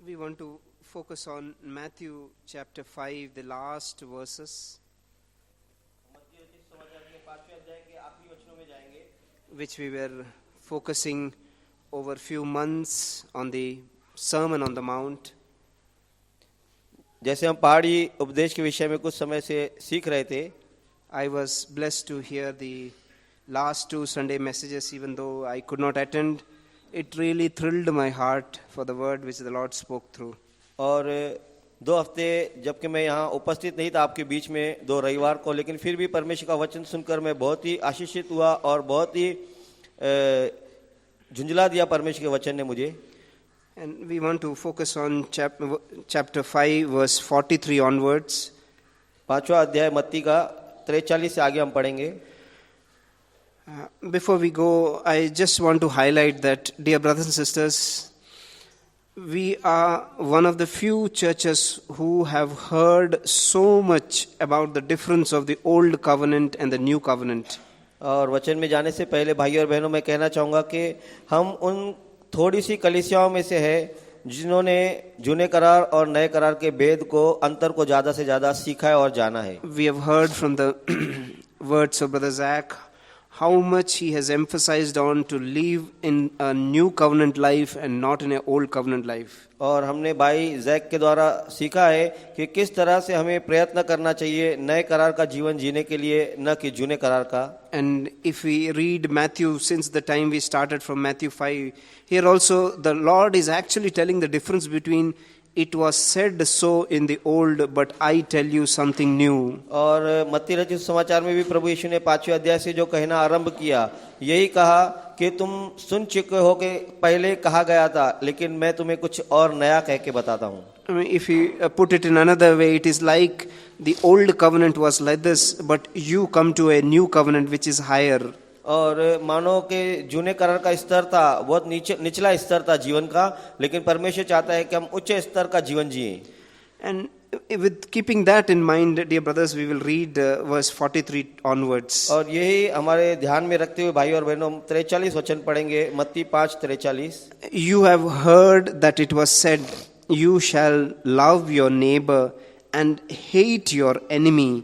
We want to focus on Matthew chapter 5, the last verses, which we were focusing over few months on the Sermon on the Mount. जैसे हम पहाड़ी उपदेश के विषय में कुछ समय से सीख रहे थे, I was blessed to hear the last two Sunday messages, even though I could not attend. It really thrilled my heart for the word which the Lord spoke through. और 2 हफ्ते जबकि मैं यहाँ उपस्थित नहीं था आपके बीच में 2 रविवार को, लेकिन फिर भी परमेश्वर का वचन सुनकर मैं बहुत ही आशीषित हुआ और बहुत ही झुंझला दिया परमेश्वर के वचन ने मुझे. And we want to focus on chapter 5, verse 43 onwards. 5वां अध्याय मत्ती का 43 से आगे हम पढ़ेंगे. Before we go, I just want to highlight that, dear brothers and sisters, we are one of the few churches who have heard so much about the difference of the old covenant and the new covenant. और वचन में जाने से पहले भाई और बहनों मैं कहना चाहूँगा कि हम उन थोड़ी सी कलीसियाओं में से है जिन्होंने जूने करार और नए करार के भेद को अंतर को ज़्यादा से ज़्यादा सीखा है और जाना है. We have heard from the words of Brother Zach how much he has emphasized on to live in a new covenant life and not in an old covenant life. और हमने भाई जैक के द्वारा सीखा है कि किस तरह से हमें प्रयत्न करना चाहिए नए करार का जीवन जीने के लिए, न कि जूने करार का. And if we read Matthew, since the time we started from Matthew 5, here also the Lord is actually telling the difference between it was said so in the old, but I tell you something new. और मत्ती रचित समाचार में भी प्रभु यीशु ने 5वें अध्याय से जो कहना आरंभ किया, यही कहा कि तुम सुन चुके हो कि पहले कहा गया था, लेकिन मैं तुम्हें कुछ और नया कह के बताता हूँ. I mean, if you put it in another way, it is like the old covenant was like this, but you come to a new covenant which is higher. और मानो कि जूने करार का स्तर था बहुत निचला स्तर था जीवन का, लेकिन परमेश्वर चाहता है कि हम उच्च स्तर का जीवन जिए. And with keeping that in mind, dear brothers, we will read verse 43 onwards. और यही हमारे ध्यान में रखते हुए भाई और बहनों 43 वचन पढ़ेंगे. मत्ती 5:43. You have heard that it was said, you shall love your neighbor and hate your enemy.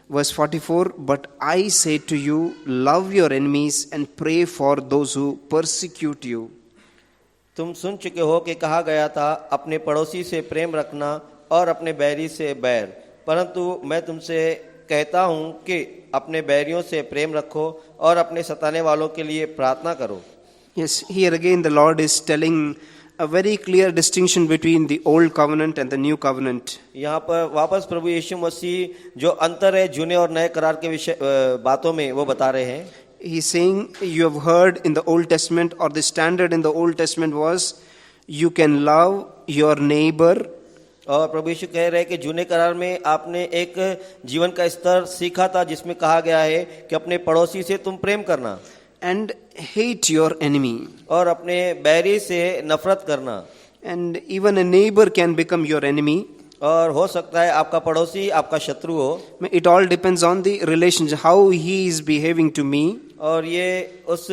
Verse 44, but I say to you, love your enemies and pray for those who persecute you. तुम सुन चुके हो कि कहा गया था अपने पड़ोसी से प्रेम रखना और अपने बैरी से बैर, परंतु मैं तुमसे कहता हूँ कि अपने बैरियों से प्रेम रखो और अपने सताने वालों के लिए प्रार्थना करो. Yes, here again the Lord is telling a very clear distinction between the old covenant and the new covenant. यहाँ पर वापस प्रभु यीशु मसीह जो अंतर है जूने और नए करार के विषय बातों में वो बता रहे हैं. He is saying, you have heard in the Old Testament, or the standard in the Old Testament was, you can love your neighbor. और प्रभु यीशु कह रहे हैं कि जूने करार में आपने एक जीवन का स्तर सीखा था जिसमें कहा गया है कि अपने पड़ोसी से तुम प्रेम करना. And hate your enemy. और अपने बैरी से नफरत करना. And even a neighbor can become your enemy. और हो सकता है आपका पड़ोसी आपका शत्रु हो. It all depends on the relationship, how he is behaving to me. और ये उस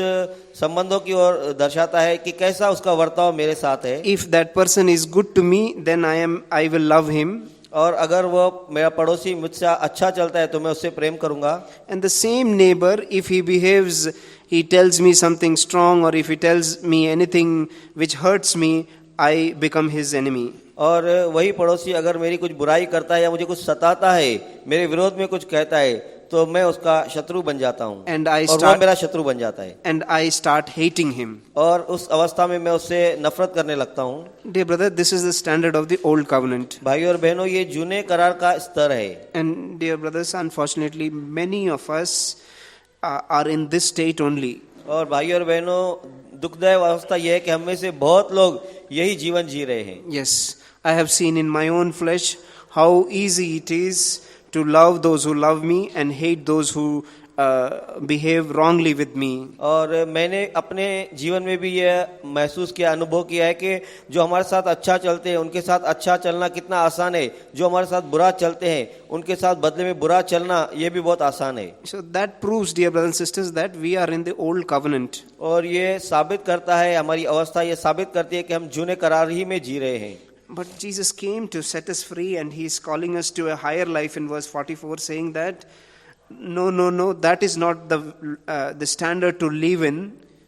संबंधों की ओर दर्शाता है कि कैसा उसका वर्ताव मेरे साथ है. If that person is good to me, then I will love him. और अगर वो मेरा पड़ोसी मुझसे अच्छा चलता है तो मैं उससे प्रेम करूंगा. And the same neighbor, if he behaves, he tells me something strong, or if he tells me anything which hurts me, I become his enemy. और वही पड़ोसी अगर मेरी कुछ बुराई करता है या मुझे कुछ सताता है, मेरे विरोध में कुछ कहता है, तो मैं उसका शत्रु बन जाता हूँ. और वो मेरा शत्रु बन जाता है. And I start hating him. और उस अवस्था में मैं उससे नफरत करने लगता हूँ. Dear brother, this is the standard of the old covenant. भाई और बहनों, ये जूने करार का स्तर है. And dear brothers, unfortunately, many of us are in this state only. और भाई और बहनों, दुखदायक अवस्था यह है कि हम में से बहुत लोग यही जीवन जी रहे हैं. Yes, I have seen in my own flesh how easy it is to love those who love me and hate those who behave wrongly with me. और मैंने अपने जीवन में भी यह महसूस किया, अनुभव किया है कि जो हमारे साथ अच्छा चलते हैं उनके साथ अच्छा चलना कितना आसान है, जो हमारे साथ बुरा चलते हैं उनके साथ बदले में बुरा चलना ये भी बहुत आसान है. So that proves, dear brothers and sisters, that we are in the old covenant. और ये साबित करता है, हमारी अवस्था ये साबित करती है कि हम जूने करार ही में जी रहे हैं. But Jesus came to set us free, and He's calling us to a higher life in verse 44, saying that, no, that is not the standard to live in.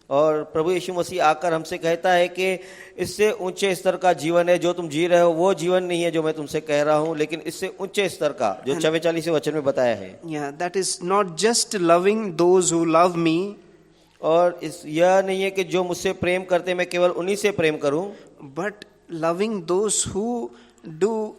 और प्रभु यीशु मसीह आकर हमसे कहता है कि इससे ऊंचे स्तर का जीवन है जो तुम जी रहे हो, वो जीवन नहीं है जो मैं तुमसे कह रहा हूं, लेकिन इससे ऊंचे स्तर का जो 44वें वचन में बताया है. Yeah, that is not just loving those who love me, और इस यह नहीं है कि जो मुझसे प्रेम करते मैं केवल उन्हीं से प्रेम करूं, but loving those who do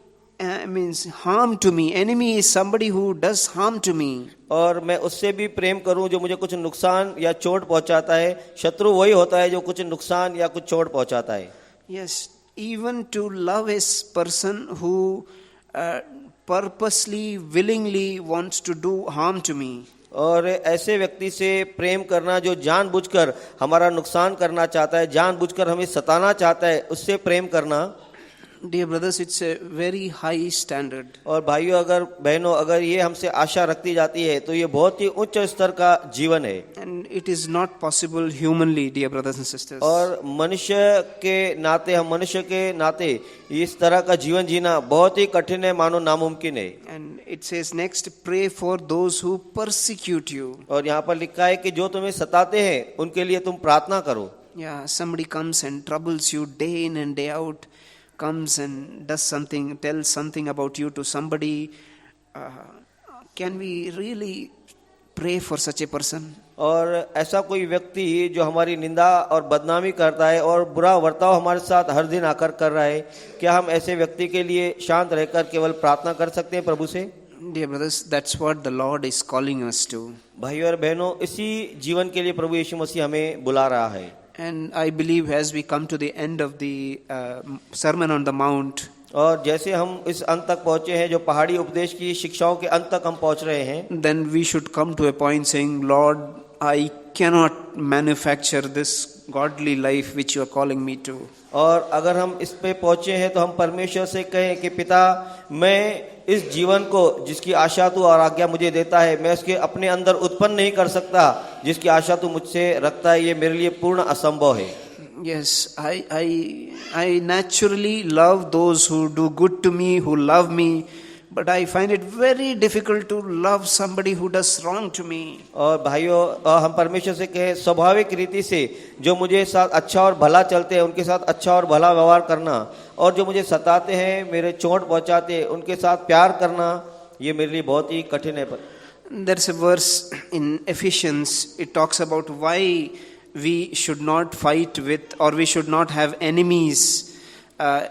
means harm to me. Enemy is somebody who does harm to me. और मैं उससे भी प्रेम करूं जो मुझे कुछ नुकसान या चोट पहुंचाता है. शत्रु वही होता है जो कुछ नुकसान या कुछ चोट पहुंचाता है. Yes, even to love a person who purposely, willingly wants to do harm to me. और ऐसे व्यक्ति से प्रेम करना जो जानबूझकर हमारा नुकसान करना चाहता है, जानबूझकर हमें सताना चाहता है, उससे प्रेम करना. Dear brothers, it's a very high standard. और भाइयों अगर बहनों अगर ये हमसे आशा रखती जाती है तो ये बहुत ही उच्च स्तर का जीवन है. And it is not possible humanly, dear brothers and sisters. और मनुष्य के नाते, हम मनुष्य के नाते इस तरह का जीवन जीना बहुत ही कठिन है, मानो नामुमकिन है. And it says next, pray for those who persecute you. और यहाँ पर लिखा है कि जो तुम्हें सताते हैं उनके लिए तुम प्रार्थना करो. Yeah, somebody comes and troubles you day in and day out, comes and does something, tells something about you to somebody. Can we really pray for such a person? और ऐसा कोई व्यक्ति जो हमारी निंदा और बदनामी करता है और बुरा वर्ताव हमारे साथ हर दिन आकर कर रहा है, क्या हम ऐसे व्यक्ति के लिए शांत रहकर केवल प्रार्थना कर सकते हैं प्रभु से? Dear brothers, that's what the Lord is calling us to. भाइयों और बहनों, इसी जीवन के लिए प्रभु यीशु मसीह हमें बुला रहा है. And I believe as we come to the end of the Sermon on the Mount, और जैसे हम इस अंत तक पहुंचे हैं, जो पहाड़ी उपदेश की शिक्षाओं के अंत तक हम पहुंच रहे हैं, then we should come to a point saying, Lord, I cannot manufacture this godly life which you are calling me to. और अगर हम इस पे पहुंचे हैं तो हम परमेश्वर से कहें कि पिता, मैं इस जीवन को जिसकी आशा तू और आज्ञा मुझे देता है, मैं उसके अपने अंदर उत्पन्न नहीं कर सकता. जिसकी आशा तू मुझसे रखता है, ये मेरे लिए पूर्ण असंभव है. Yes, I naturally love those who do good to me, who love me, but I find it very difficult to love somebody who does wrong to me. और भाइयों, हम परमेश्वर से कहें स्वाभाविक रीति से जो मुझे साथ अच्छा और भला चलते हैं उनके साथ अच्छा और भला व्यवहार करना, और जो मुझे सताते हैं, मेरे चोट पहुंचाते हैं, उनके साथ प्यार करना, ये मेरे लिए बहुत ही कठिन है. There's a verse in Ephesians, it talks about why we should not fight with, or we should not have enemies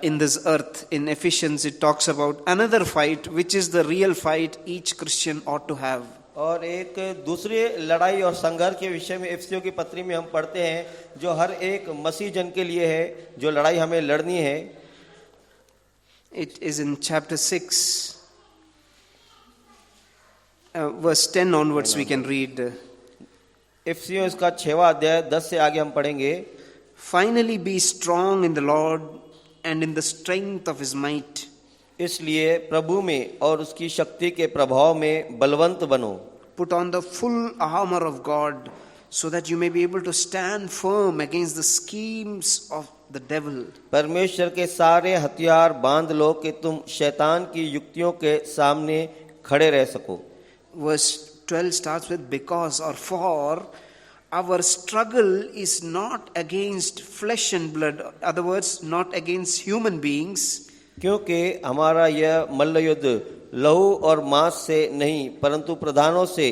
in this earth. In Ephesians it talks about another fight, which is the real fight each Christian ought to have. और एक दूसरे लड़ाई और संघर्ष के विषय में इफिसियों की पत्री में हम पढ़ते हैं, जो हर एक मसीह जन के लिए है, जो लड़ाई हमें लड़नी है. It is in chapter 6, verse 10 onwards we can read. इफिसियों इसका 6वां अध्याय 10 से आगे हम पढ़ेंगे. Finally be strong in the Lord and in the strength of his might. इसलिए प्रभु में और उसकी शक्ति के प्रभाव में बलवंत बनो. Put on the full armor of God so that you may be able to stand firm against the schemes of the devil. परमेश्वर के सारे हथियार बांध लो कि तुम शैतान की युक्तियों के सामने खड़े रह सको. Verse 12 starts with because or for. Our struggle is not against flesh and blood. In other words, not against human beings. क्योंकि हमारा यह मल्ल युद्ध लहू और मांस से नहीं परंतु प्रधानों से.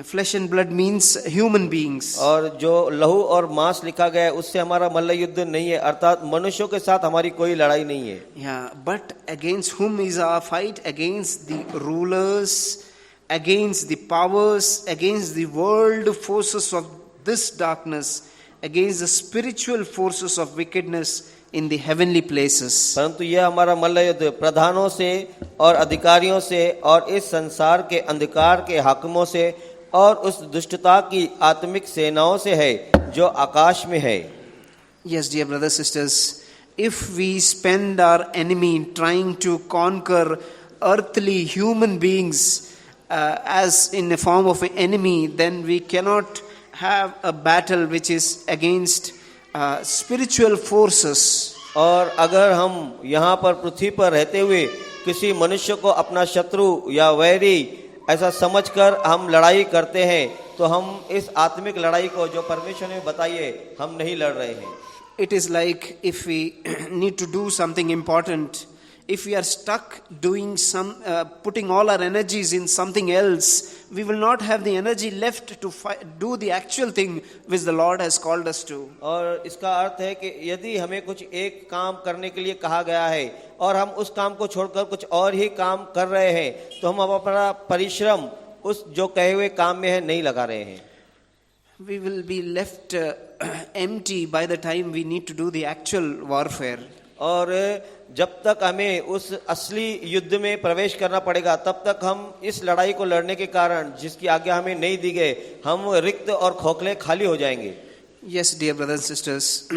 Flesh and blood means human beings. और जो लहू और मांस लिखा गया है उससे हमारा मल्ल युद्ध नहीं है, अर्थात मनुष्यों के साथ हमारी कोई लड़ाई नहीं है. But against whom is our fight? Against the rulers, against the powers, against the world forces of this darkness, against the spiritual forces of wickedness in the heavenly places. परंतु यह हमारा मल्ल युद्ध प्रधानों से और अधिकारियों से और इस संसार के अंधकार के हाकिमों से और उस दुष्टता की आत्मिक सेनाओं से है जो आकाश में है. Yes, dear brothers and sisters, if we spend our enemy trying to conquer earthly human beings as in the form of an enemy, then we cannot have a battle which is against spiritual forces. और अगर हम यहाँ पर पृथ्वी पर रहते हुए किसी मनुष्य को अपना शत्रु या वैरी ऐसा समझकर हम लड़ाई करते हैं, तो हम इस आत्मिक लड़ाई को जो परमेश्वर ने बताई है, हम नहीं लड़ रहे हैं। It is like if we need to do something important, if we are stuck doing putting all our energies in something else, we will not have the energy left to do the actual thing which the Lord has called us to. और इसका अर्थ है कि यदि हमें कुछ एक काम करने के लिए कहा गया है और हम उस काम को छोड़कर कुछ और ही काम कर रहे हैं, तो हम अपना परिश्रम उस जो कहे हुए काम में है नहीं लगा रहे हैं। We will be left empty by the time we need to do the actual warfare. और जब तक हमें उस असली युद्ध में प्रवेश करना पड़ेगा, तब तक हम इस लड़ाई को लड़ने के कारण जिसकी आज्ञा हमें नहीं दी गई, हम रिक्त और खोखले खाली हो जाएंगे। Yes, dear brothers and sisters,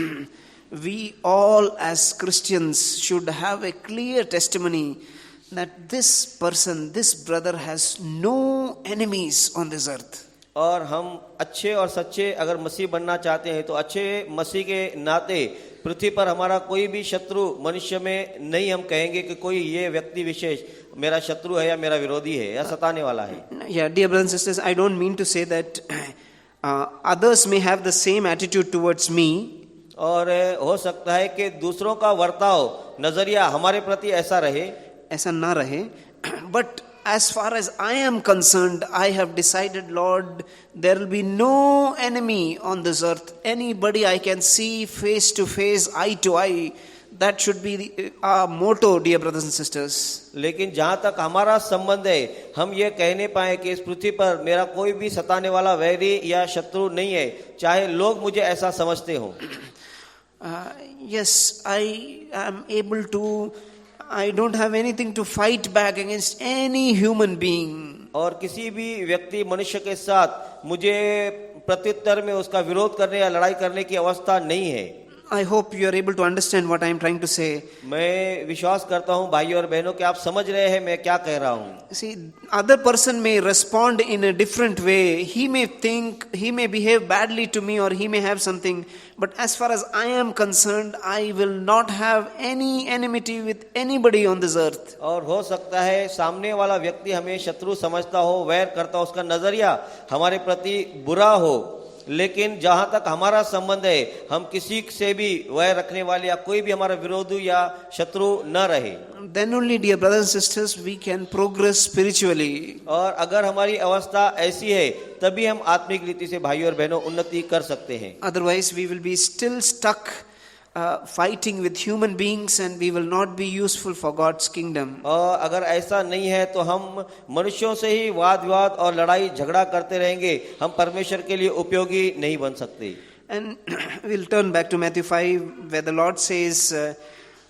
we all as Christians should have a clear testimony that this person, this brother has no enemies on this earth. और हम अच्छे और सच्चे अगर मसीह बनना चाहते हैं, तो अच्छे मसीह के नाते पृथ्वी पर हमारा कोई भी शत्रु मनुष्य में नहीं हम कहेंगे कि कोई ये व्यक्ति विशेष मेरा शत्रु है या मेरा विरोधी है या सताने वाला है। Yeah, dear brothers and sisters, I don't mean to say that others may have the same attitude towards me. और हो सकता है कि दूसरों का वर्ताव नजरिया हमारे प्रति ऐसा रहे, ऐसा ना रहे, but as far as I am concerned, I have decided, Lord, there will be no enemy on this earth. Anybody I can see face to face, eye to eye. That should be our motto, dear brothers and sisters. लेकिन जहाँ तक हमारा संबंध है, हम ये कहने पाए कि इस पृथ्वी पर मेरा कोई भी सताने वाला वैरी या शत्रु नहीं है, चाहे लोग मुझे ऐसा समझते हो। Yes, I am able to. I don't have anything to fight back against any human being. और किसी भी व्यक्ति मनुष्य के साथ मुझे प्रत्युत्तर में उसका विरोध करने या लड़ाई करने की अवस्था नहीं है। I hope you are able to understand what I am trying to say. मैं विश्वास करता हूँ भाइयों और बहनों कि आप समझ रहे हैं मैं क्या कह रहा हूँ। See, other person may respond in a different way. He may think, he may behave badly to me, or he may have something. But as far as I am concerned, I will not have any enmity with anybody on this earth. और हो सकता है सामने वाला व्यक्ति हमें शत्रु समझता हो, वैर करता हो, उसका नजरिया हमारे प्रति बुरा हो, लेकिन जहां तक हमारा संबंध है, हम किसी से भी वैर रखने वाले या कोई भी हमारा विरोधी या शत्रु न रहे। Then only, dear brothers and sisters, we can progress spiritually. और अगर हमारी अवस्था ऐसी है, तभी हम आत्मिक रीति से भाइयों और बहनों उन्नति कर सकते हैं। Otherwise, we will be still stuck fighting with human beings, and we will not be useful for God's kingdom. और अगर ऐसा नहीं है, तो हम मनुष्यों से ही वाद विवाद और लड़ाई झगड़ा करते रहेंगे, हम परमेश्वर के लिए उपयोगी नहीं बन सकते। And we'll turn back to Matthew 5, where the Lord says,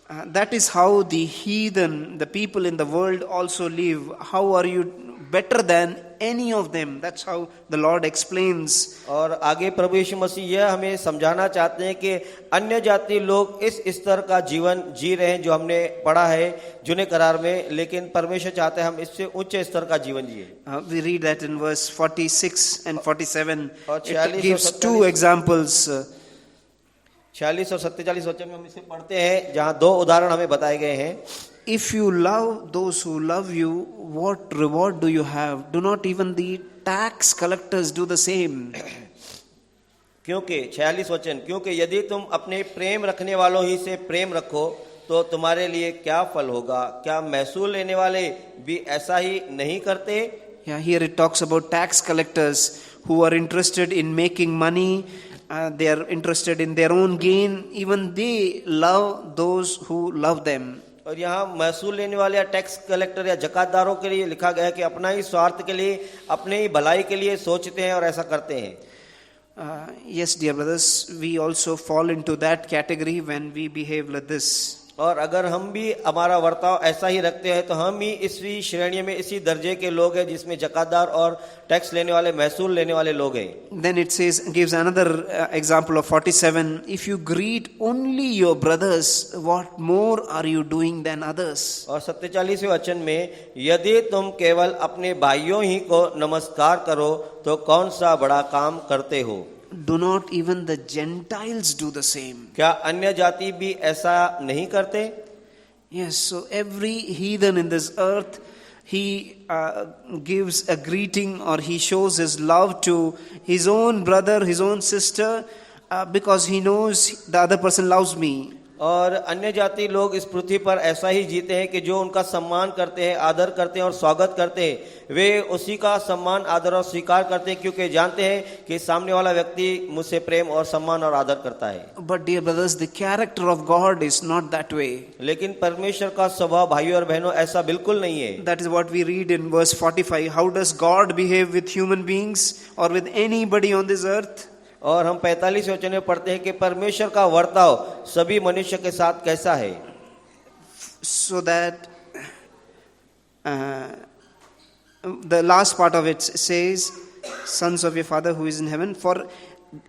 that is how the heathen, the people in the world also live. How are you better than any of them? That's how the Lord explains. और आगे प्रभु यीशु मसीह यह हमें समझाना चाहते हैं कि अन्य जाति लोग इस स्तर का जीवन जी रहे हैं जो हमने पढ़ा है जूने करार में, लेकिन परमेश्वर चाहते हैं हम इससे उच्च स्तर का जीवन जिए। We read that in verse 46 and 47. और It gives two examples. 46 और 47 वचन में हम इसे पढ़ते हैं, जहाँ दो उदाहरण हमें बताए गए हैं। If you love those who love you, what reward do you have? Do not even the tax collectors do the same? क्योंकि 46 वचन, क्योंकि यदि तुम अपने प्रेम रखने वालों ही से प्रेम रखो, तो तुम्हारे लिए क्या फल होगा? क्या महसूल लेने वाले भी ऐसा ही नहीं करते? Yeah, here it talks about tax collectors who are interested in making money. They are interested in their own gain. Even they love those who love them. और यहाँ महसूल लेने वाले या टैक्स कलेक्टर या जकातदारों के लिए लिखा गया है कि अपना ही स्वार्थ के लिए, अपने ही भलाई के लिए सोचते हैं और ऐसा करते हैं। Yes, dear brothers, we also fall into that category when we behave like this. और अगर हम भी हमारा वर्ताव ऐसा ही रखते हैं, तो हम ही इसी श्रेणी में, इसी दर्जे के लोग हैं जिसमें जकातदार और टैक्स लेने वाले, महसूल लेने वाले लोग हैं। Then it says, gives another example of 47. If you greet only your brothers, what more are you doing than others? और 47वें वचन में, यदि तुम केवल अपने भाइयों ही को नमस्कार करो, तो कौन सा बड़ा काम करते हो? do not even the Gentiles do the same? क्या अन्य जाति भी ऐसा नहीं करते? Yes, so every heathen in this earth, he gives a greeting or he shows his love to his own brother, his own sister, because he knows the other person loves me. और अन्य जाति लोग इस पृथ्वी पर ऐसा ही जीते हैं कि जो उनका सम्मान करते हैं, आदर करते हैं और स्वागत करते हैं, वे उसी का सम्मान, आदर और स्वीकार करते हैं, क्योंकि जानते हैं कि सामने वाला व्यक्ति मुझसे प्रेम और सम्मान और आदर करता है. But dear brothers, the character of God is not that way. लेकिन परमेश्वर का स्वभाव भाइयों और बहनों ऐसा बिल्कुल नहीं है. That is what we read in verse 45. How does God behave with human beings or with anybody on this earth? और हम 45 वचन में पढ़ते हैं कि परमेश्वर का वर्ताव सभी मनुष्य के साथ कैसा है. So that the last part of it says, sons of your Father who is in heaven, for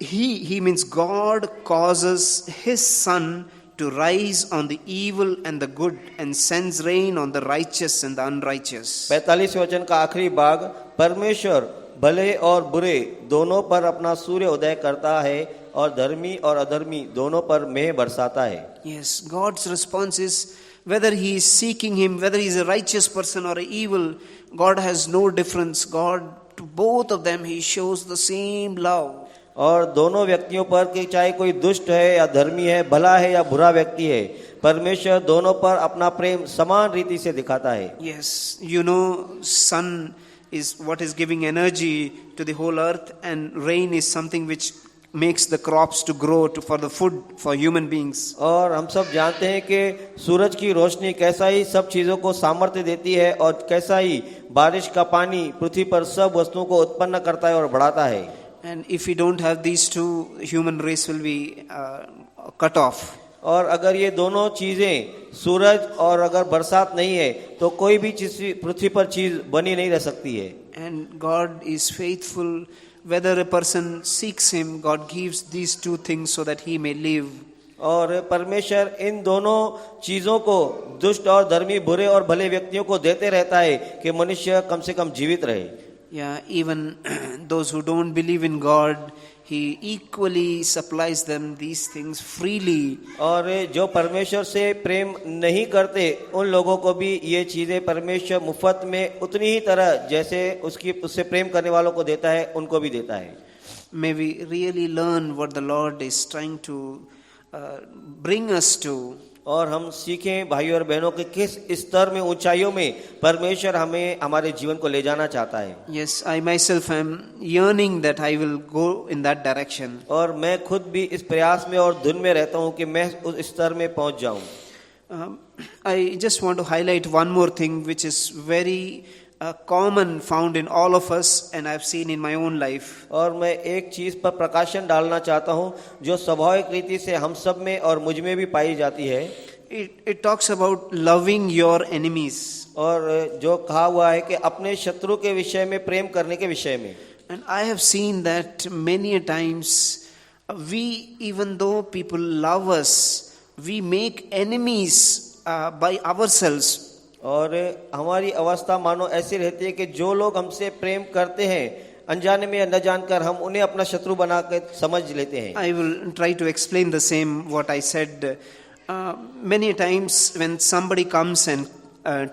he means God causes his sun to rise on the evil and the good and sends rain on the righteous and the unrighteous. 45 वचन का आखिरी भाग, परमेश्वर भले और बुरे दोनों पर अपना सूर्य उदय करता है और धर्मी और अधर्मी दोनों पर मेघ बरसाता है. Yes, God's response is, whether he is seeking him, whether he is a righteous person or an evil, God has no difference. God, to both of them, he shows the same love. और दोनों व्यक्तियों पर कि चाहे कोई दुष्ट है या धर्मी है, भला है या बुरा व्यक्ति है, परमेश्वर दोनों पर अपना प्रेम समान रीति से दिखाता है. Yes, you know, sun is what is giving energy to the whole earth, and rain is something which makes the crops to grow for the food for human beings. और हम सब जानते हैं कि सूरज की रोशनी कैसा ही सब चीजों को सामर्थ्य देती है और कैसा ही बारिश का पानी पृथ्वी पर सब वस्तुओं को उत्पन्न करता है और बढ़ाता है. And if we don't have these two, human race will be cut off. और अगर ये दोनों चीजें, सूरज और अगर बरसात नहीं है, तो कोई भी चीज पृथ्वी पर चीज बनी नहीं रह सकती है. And God is faithful. Whether a person seeks him, God gives these two things so that he may live. और परमेश्वर इन दोनों चीजों को दुष्ट और धर्मी, बुरे और भले व्यक्तियों को देते रहता है कि मनुष्य कम से कम जीवित रहे. Yeah, even those who don't believe in God, he equally supplies them these things freely. और जो परमेश्वर से प्रेम नहीं करते, उन लोगों को भी ये चीजें परमेश्वर मुफ्त में उतनी ही तरह जैसे उससे प्रेम करने वालों को देता है, उनको भी देता है. May we really learn what the Lord is trying to bring us to. और हम सीखें भाइयों और बहनों के किस स्तर में, ऊंचाइयों में परमेश्वर हमें हमारे जीवन को ले जाना चाहता है. Yes, I myself am yearning that I will go in that direction. और मैं खुद भी इस प्रयास में और धुन में रहता हूं कि मैं उस स्तर में पहुंच जाऊं. I just want to highlight one more thing which is very common, found in all of us, and I've seen in my own life. और मैं एक चीज पर प्रकाशन डालना चाहता हूं जो स्वाभाविक रीति से हम सब में और मुझ में भी पाई जाती है. It talks about loving your enemies. और जो कहा हुआ है कि अपने शत्रु के विषय में प्रेम करने के विषय में. And I have seen that many a times we, even though people love us, we make enemies by ourselves. और हमारी अवस्था मानो ऐसी रहती है कि जो लोग हमसे प्रेम करते हैं, अनजाने में या न जानकर हम उन्हें अपना शत्रु बना कर समझ लेते हैं. I will try to explain the same what I said. Many times when somebody comes and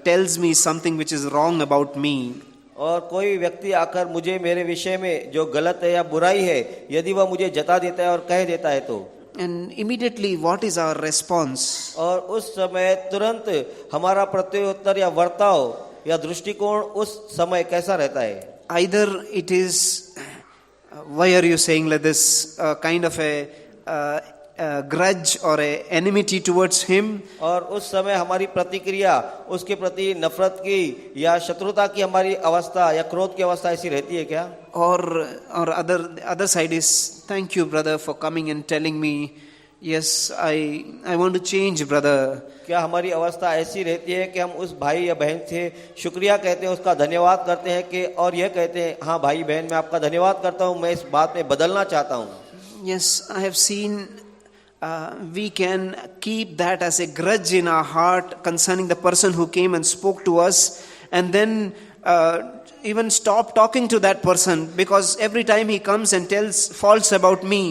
tells me something which is wrong about me, और कोई व्यक्ति आकर मुझे मेरे विषय में जो गलत है या बुराई है, यदि वह मुझे जता देता है और कह देता है तो, and immediately what is our response? और उस समय तुरंत हमारा प्रत्युत्तर या वर्ताव या दृष्टिकोण उस समय कैसा रहता है? Either it is, why are you saying like this, kind of a grudge or a enmity towards him. और उस समय हमारी प्रतिक्रिया उसके प्रति नफरत की या शत्रुता की हमारी अवस्था या क्रोध की अवस्था ऐसी रहती है क्या? Or other side is, thank you brother for coming and telling me, yes I want to change brother. क्या हमारी अवस्था ऐसी रहती है कि हम उस भाई या बहन से शुक्रिया कहते हैं, उसका धन्यवाद करते हैं कि और यह कहते हैं हाँ भाई बहन मैं आपका धन्यवाद करता हूँ, मैं इस बात में बदलना चाहता हूँ. Yes, I have seen we can keep that as a grudge in our heart concerning the person who came and spoke to us, and then even stop talking to that person, because every time he comes and tells false about me.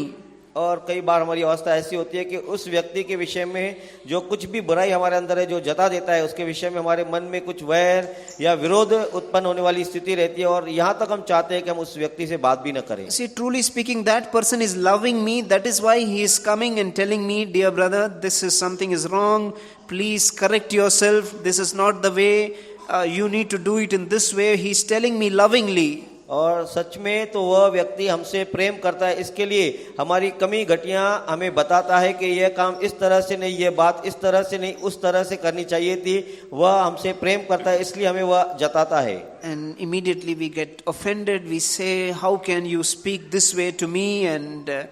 और कई बार हमारी अवस्था ऐसी होती है कि उस व्यक्ति के विषय में जो कुछ भी बुराई हमारे अंदर है, जो जता देता है, उसके विषय में हमारे मन में कुछ वैर या विरोध उत्पन्न होने वाली स्थिति रहती है, और यहाँ तक हम चाहते हैं कि हम उस व्यक्ति से बात भी न करें. See, truly speaking, that person is loving me. That is why he is coming and telling me, dear brother, this is something is wrong. Please correct yourself. This is not the way. You need to do it in this way. He is telling me lovingly. और सच में तो वह व्यक्ति हमसे प्रेम करता है, इसके लिए हमारी कमी घटियां हमें बताता है कि यह काम इस तरह से नहीं, यह बात इस तरह से नहीं, उस तरह से करनी चाहिए थी. वह हमसे प्रेम करता है, इसलिए हमें वह जताता है. And immediately we get offended. We say, how can you speak this way to me? And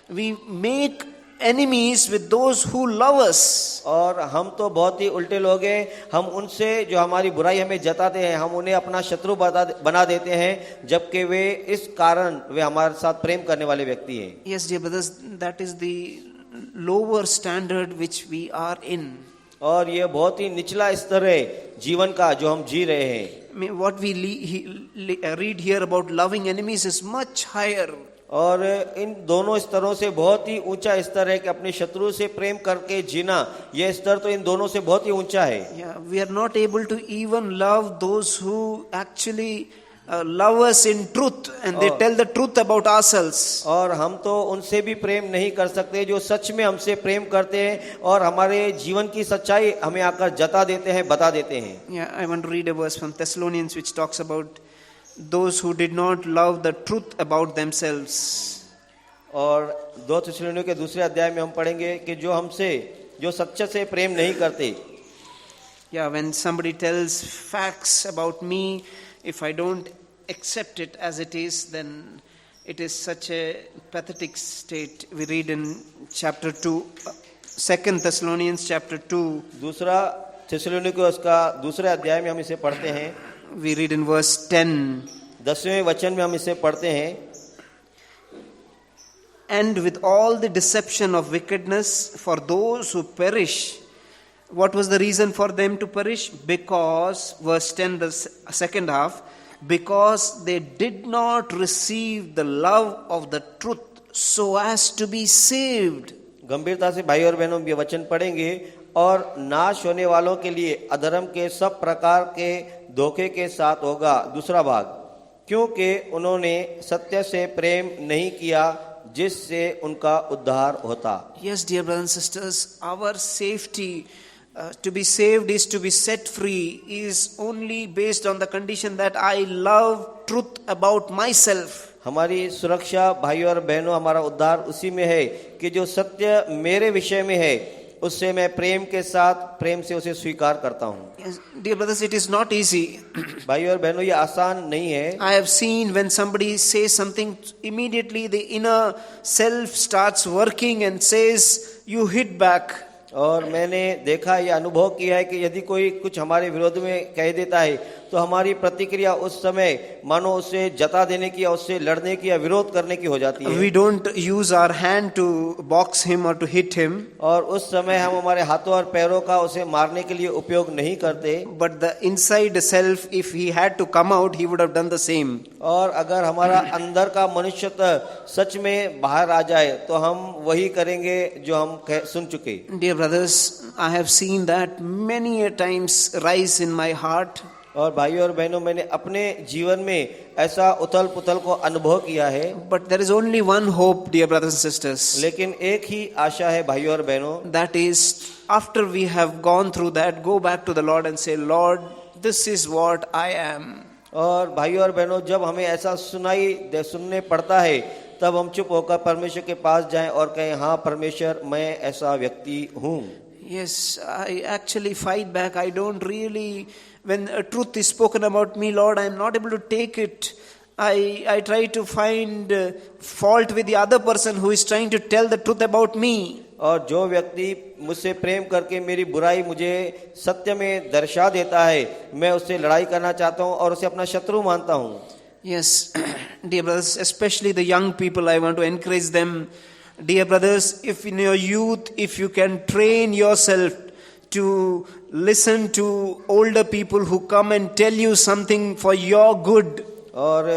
we make enemies with those who love us. और हम तो बहुत ही उल्टे लोग हैं. हम उनसे जो हमारी बुराई हमें जताते हैं, हम उन्हें अपना शत्रु बना देते हैं, जबकि वे इस कारण वे हमारे साथ प्रेम करने वाले व्यक्ति हैं. Yes, dear brothers, that is the lower standard which we are in. और ये बहुत ही निचला स्तर है जीवन का जो हम जी रहे हैं. I mean, what we read here about loving enemies is much higher. और इन दोनों स्तरों से बहुत ही ऊंचा स्तर है कि अपने शत्रु से प्रेम करके जीना. यह स्तर तो इन दोनों से बहुत ही ऊंचा है. Yeah, we are not able to even love those who actually love us in truth, and they tell the truth about ourselves. और हम तो उनसे भी प्रेम नहीं कर सकते जो सच में हमसे प्रेम करते हैं और हमारे जीवन की सच्चाई हमें आकर जता देते हैं, बता देते हैं. Yeah, I want to read a verse from Thessalonians which talks about those who did not love the truth about themselves. और 2 थिस्सलुनीकियों के दूसरे अध्याय में हम पढ़ेंगे कि जो हमसे जो सच्चे से प्रेम नहीं करते. Yeah, when somebody tells facts about me, if I don't accept it as it is, then it is such a pathetic state. We read in chapter 2, 2 Thessalonians chapter 2. दूसरा थिस्सलुनीकियों उसका दूसरे अध्याय में हम इसे पढ़ते हैं. We read in verse 10. 10वें वचन में हम इसे पढ़ते हैं. And with all the deception of wickedness for those who perish. What was the reason for them to perish? Because, verse 10, the second half, because they did not receive the love of the truth so as to be saved. गंभीरता से भाई और बहनों ये वचन पढ़ेंगे. और नाश होने वालों के लिए अधर्म के सब प्रकार के धोखे के साथ होगा. दूसरा भाग, क्योंकि उन्होंने सत्य से प्रेम नहीं किया जिससे उनका उद्धार होता. Yes, dear brothers and sisters, our safety, to be saved is to be set free, is only based on the condition that I love truth about myself. हमारी सुरक्षा भाई और बहनों, हमारा उद्धार उसी में है कि जो सत्य मेरे विषय में है उससे मैं प्रेम के साथ प्रेम से उसे स्वीकार करता हूँ. Yes, dear brothers, it is not easy. भाई और बहनों ये आसान नहीं है. I have seen when somebody says something, immediately the inner self starts working and says, you hit back. और मैंने देखा, ये अनुभव किया है कि यदि कोई कुछ हमारे विरोध में कह देता है तो हमारी प्रतिक्रिया उस समय मानो उसे जता देने की या उससे लड़ने की या विरोध करने की हो जाती है. We don't use our hand to box him or to hit him. और उस समय हम हमारे हाथों और पैरों का उसे मारने के लिए उपयोग नहीं करते. But the inside self, if he had to come out, he would have done the same. और अगर हमारा अंदर का मनुष्यत्व सच में बाहर आ जाए तो हम वही करेंगे जो हम सुन चुके. Dear brothers, I have seen that many a times rise in my heart. और भाइयों और बहनों, मैंने अपने जीवन में ऐसा उथल पुथल को अनुभव किया है. But there is only one hope, dear brothers and sisters. लेकिन एक ही आशा है भाइयों और बहनों. That is, after we have gone through that, go back to the Lord and say, Lord, this is what I am. और भाइयों और बहनों, जब हमें ऐसा सुनने पड़ता है तब हम चुप होकर परमेश्वर के पास जाएं और कहें, हाँ परमेश्वर, मैं ऐसा व्यक्ति हूँ. Yes, I actually fight back. I don't really, when a truth is spoken about me, Lord, I am not able to take it. I try to find fault with the other person who is trying to tell the truth about me. और जो व्यक्ति मुझसे प्रेम करके मेरी बुराई मुझे सत्य में दर्शा देता है, मैं उससे लड़ाई करना चाहता हूँ और उसे अपना शत्रु मानता हूँ. Yes, dear brothers, especially the young people, I want to encourage them. Dear brothers, if in your youth, if you can train yourself to listen to older people who come and tell you something for your good. और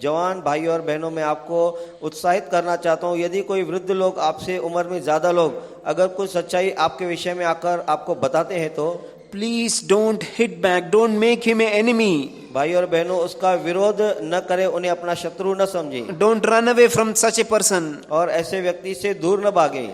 जवान भाई और बहनों में आपको उत्साहित करना चाहता हूँ, यदि कोई वृद्ध लोग आपसे उम्र में ज्यादा लोग अगर कुछ सच्चाई आपके विषय में आकर आपको बताते हैं तो Please don't hit back. Don't make him an enemy. भाई और बहनों उसका विरोध न करें, उन्हें अपना शत्रु न समझें Don't run away from such a person. और ऐसे व्यक्ति से दूर न भागें,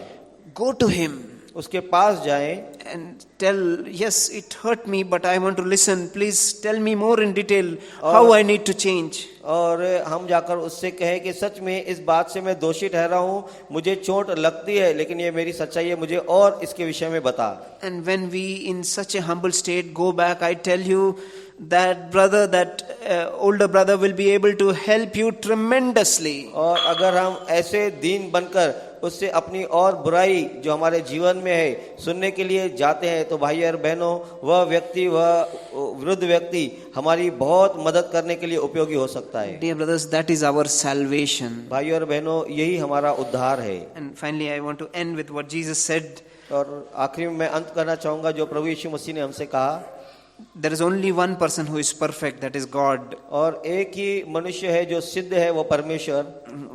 Go to him उसके पास जाएं and tell, yes, it hurt me, but I want to listen. Please tell me more in detail how I need to change. और हम जाकर उससे कहें कि सच में इस बात से मैं दोषी ठहरा हूँ, मुझे चोट लगती है, लेकिन ये मेरी सच्चाई है, मुझे और इसके विषय में बता. And when we in such a humble state go back, I tell you that brother, that older brother will be able to help you tremendously. और अगर हम ऐसे दीन बनकर उससे अपनी और बुराई जो हमारे जीवन में है सुनने के लिए जाते हैं, तो भाई और बहनों वह व्यक्ति, वह वृद्ध व्यक्ति हमारी बहुत मदद करने के लिए उपयोगी हो सकता है. Dear brothers, that is our salvation. भाई और बहनों यही हमारा उद्धार है. And finally, I want to end with what Jesus said. और आखिरी में मैं अंत करना चाहूंगा जो प्रभु यीशु मसीह ने हमसे कहा. There is only one person who is perfect, that is God. और एक ही मनुष्य है जो सिद्ध है, वो परमेश्वर.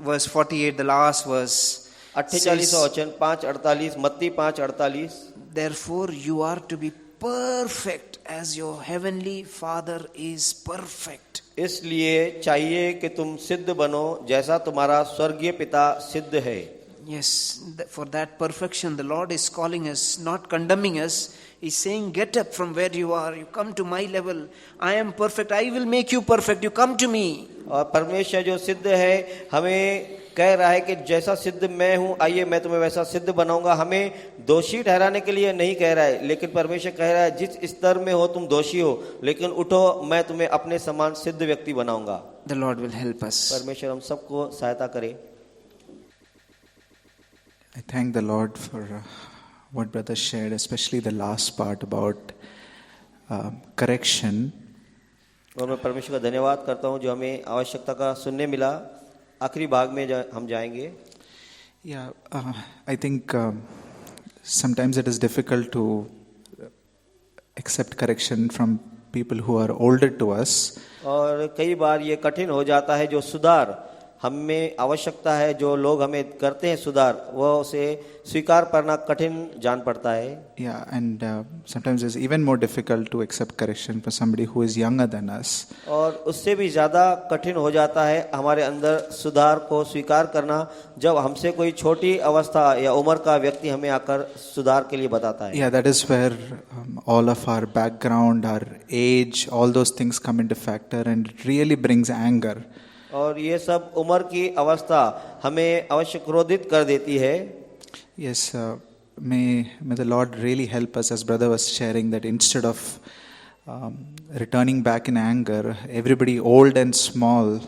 Verse 48, the last verse. 48 वचन 5:48, मत्ती 5:48. Therefore you are to be perfect as your heavenly Father is perfect. इसलिए चाहिए कि तुम सिद्ध बनो जैसा तुम्हारा स्वर्गीय पिता सिद्ध है. Yes, for that perfection the Lord is calling us, not condemning us. He's saying, get up from where you are, you come to my level. I am perfect, I will make you perfect, you come to me. और परमेश्वर जो सिद्ध है हमें कह रहा है कि जैसा सिद्ध मैं हूँ, आइए मैं तुम्हें वैसा सिद्ध बनाऊंगा. हमें दोषी ठहराने के लिए नहीं कह रहा है, लेकिन परमेश्वर कह रहा है जिस स्तर में हो तुम दोषी हो, लेकिन उठो, मैं तुम्हें अपने समान सिद्ध व्यक्ति बनाऊंगा. The Lord will help us. परमेश्वर हम सबको सहायता करे. I thank the Lord for what brother shared, especially the last part about correction. और मैं परमेश्वर का धन्यवाद करता हूँ जो हमें आवश्यकता का सुनने मिला. आखिरी भाग में हम जाएंगे. Yeah, I think sometimes it is difficult to accept correction from people who are older to us. और कई बार ये कठिन हो जाता है जो सुधार हमें आवश्यकता है, जो लोग हमें करते हैं सुधार, वह उसे स्वीकार करना कठिन जान पड़ता है. Yeah, and sometimes it's even more difficult to accept correction for somebody who is younger than us. और उससे भी ज़्यादा कठिन हो जाता है हमारे अंदर सुधार को स्वीकार करना जब हमसे कोई छोटी अवस्था या उम्र का व्यक्ति हमें आकर सुधार के लिए बताता है. Yeah, that is where all of our background, our age, all those things come into factor and it really brings anger. और ये सब उम्र की अवस्था हमें अवश्य क्रोधित कर देती है. Yes, may the Lord really help us, as brother was sharing, that instead of returning back in anger, everybody old and small,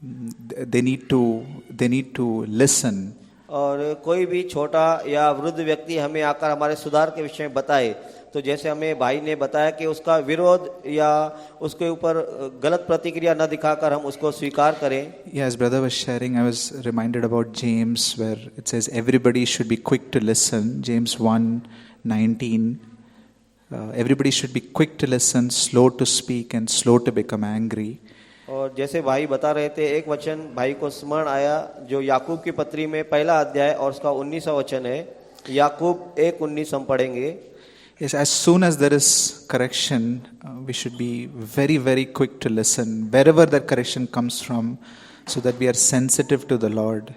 they need to listen. और कोई भी छोटा या वृद्ध व्यक्ति हमें आकर हमारे सुधार के विषय में बताए, तो जैसे हमें भाई ने बताया कि उसका विरोध या उसके ऊपर गलत प्रतिक्रिया न दिखाकर हम उसको स्वीकार करें. Yeah, as brother was sharing, I was reminded about James, where it says everybody should be quick to listen. James 1:19. Everybody should be quick to listen, slow to speak, and slow to become angry. और जैसे भाई बता रहे थे, एक वचन भाई को स्मरण आया जो याकूब की पत्री में पहला अध्याय और उसका 19वां वचन है. याकूब 1:19 हम पढ़ेंगे. Yes, as soon as there is correction, we should be very, very quick to listen wherever that correction comes from, so that we are sensitive to the Lord.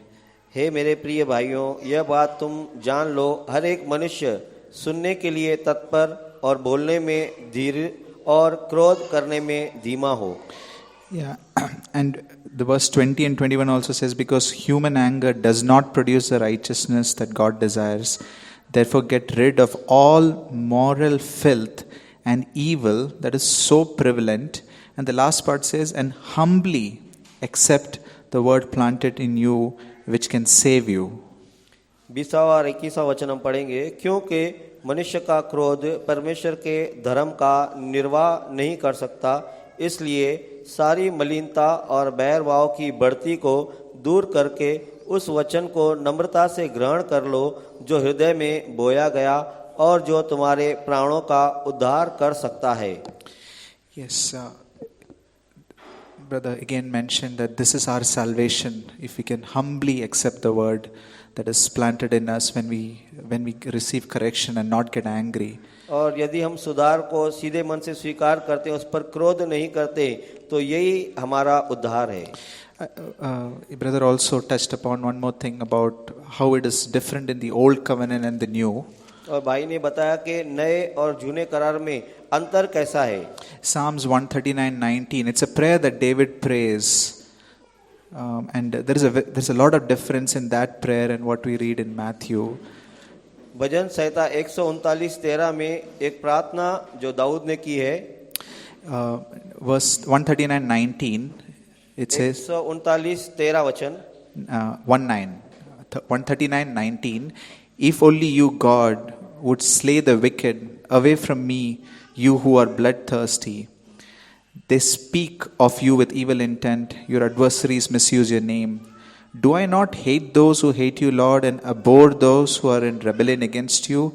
हे मेरे प्रिय भाइयों, यह बात तुम जान लो, हर एक मनुष्य सुनने के लिए तत्पर और बोलने में धीर और क्रोध करने में धीमा हो. Yeah, and the verse 20 and 21 also says, because human anger does not produce the righteousness that God desires. Therefore get rid of all moral filth and evil that is so prevalent. And the last part says, and humbly accept the word planted in you which can save you. 20वां और 21वां वचन हम पढ़ेंगे. क्योंकि मनुष्य का क्रोध परमेश्वर के धर्म का निर्वाह नहीं कर सकता, इसलिए सारी मलिनता और बैरभाव की बढ़ती को दूर करके उस वचन को नम्रता से ग्रहण कर लो जो हृदय में बोया गया और जो तुम्हारे प्राणों का उद्धार कर सकता है। Yes, brother again mentioned that this is our salvation if we can humbly accept the word that is planted in us when we receive correction and not get angry. और यदि हम सुधार को सीधे मन से स्वीकार करते हैं, उस पर क्रोध नहीं करते, तो यही हमारा उद्धार है। Brother also touched upon one more thing about how it is different in the old covenant and the new. और भाई ने बताया कि नए और जूने करार में अंतर कैसा है। Psalms 139:19, it's a prayer that David prays, and there's a lot of difference in that prayer and what we read in Matthew. भजन संहिता 139:13 में एक प्रार्थना जो दाऊद ने की है, Verse 139:19, it says 139:13 वचन 139:19, if only you, God, would slay the wicked, away from me, you who are bloodthirsty. They speak of you with evil intent, your adversaries misuse your name. Do I not hate those who hate you, Lord, and abhor those who are in rebellion against you?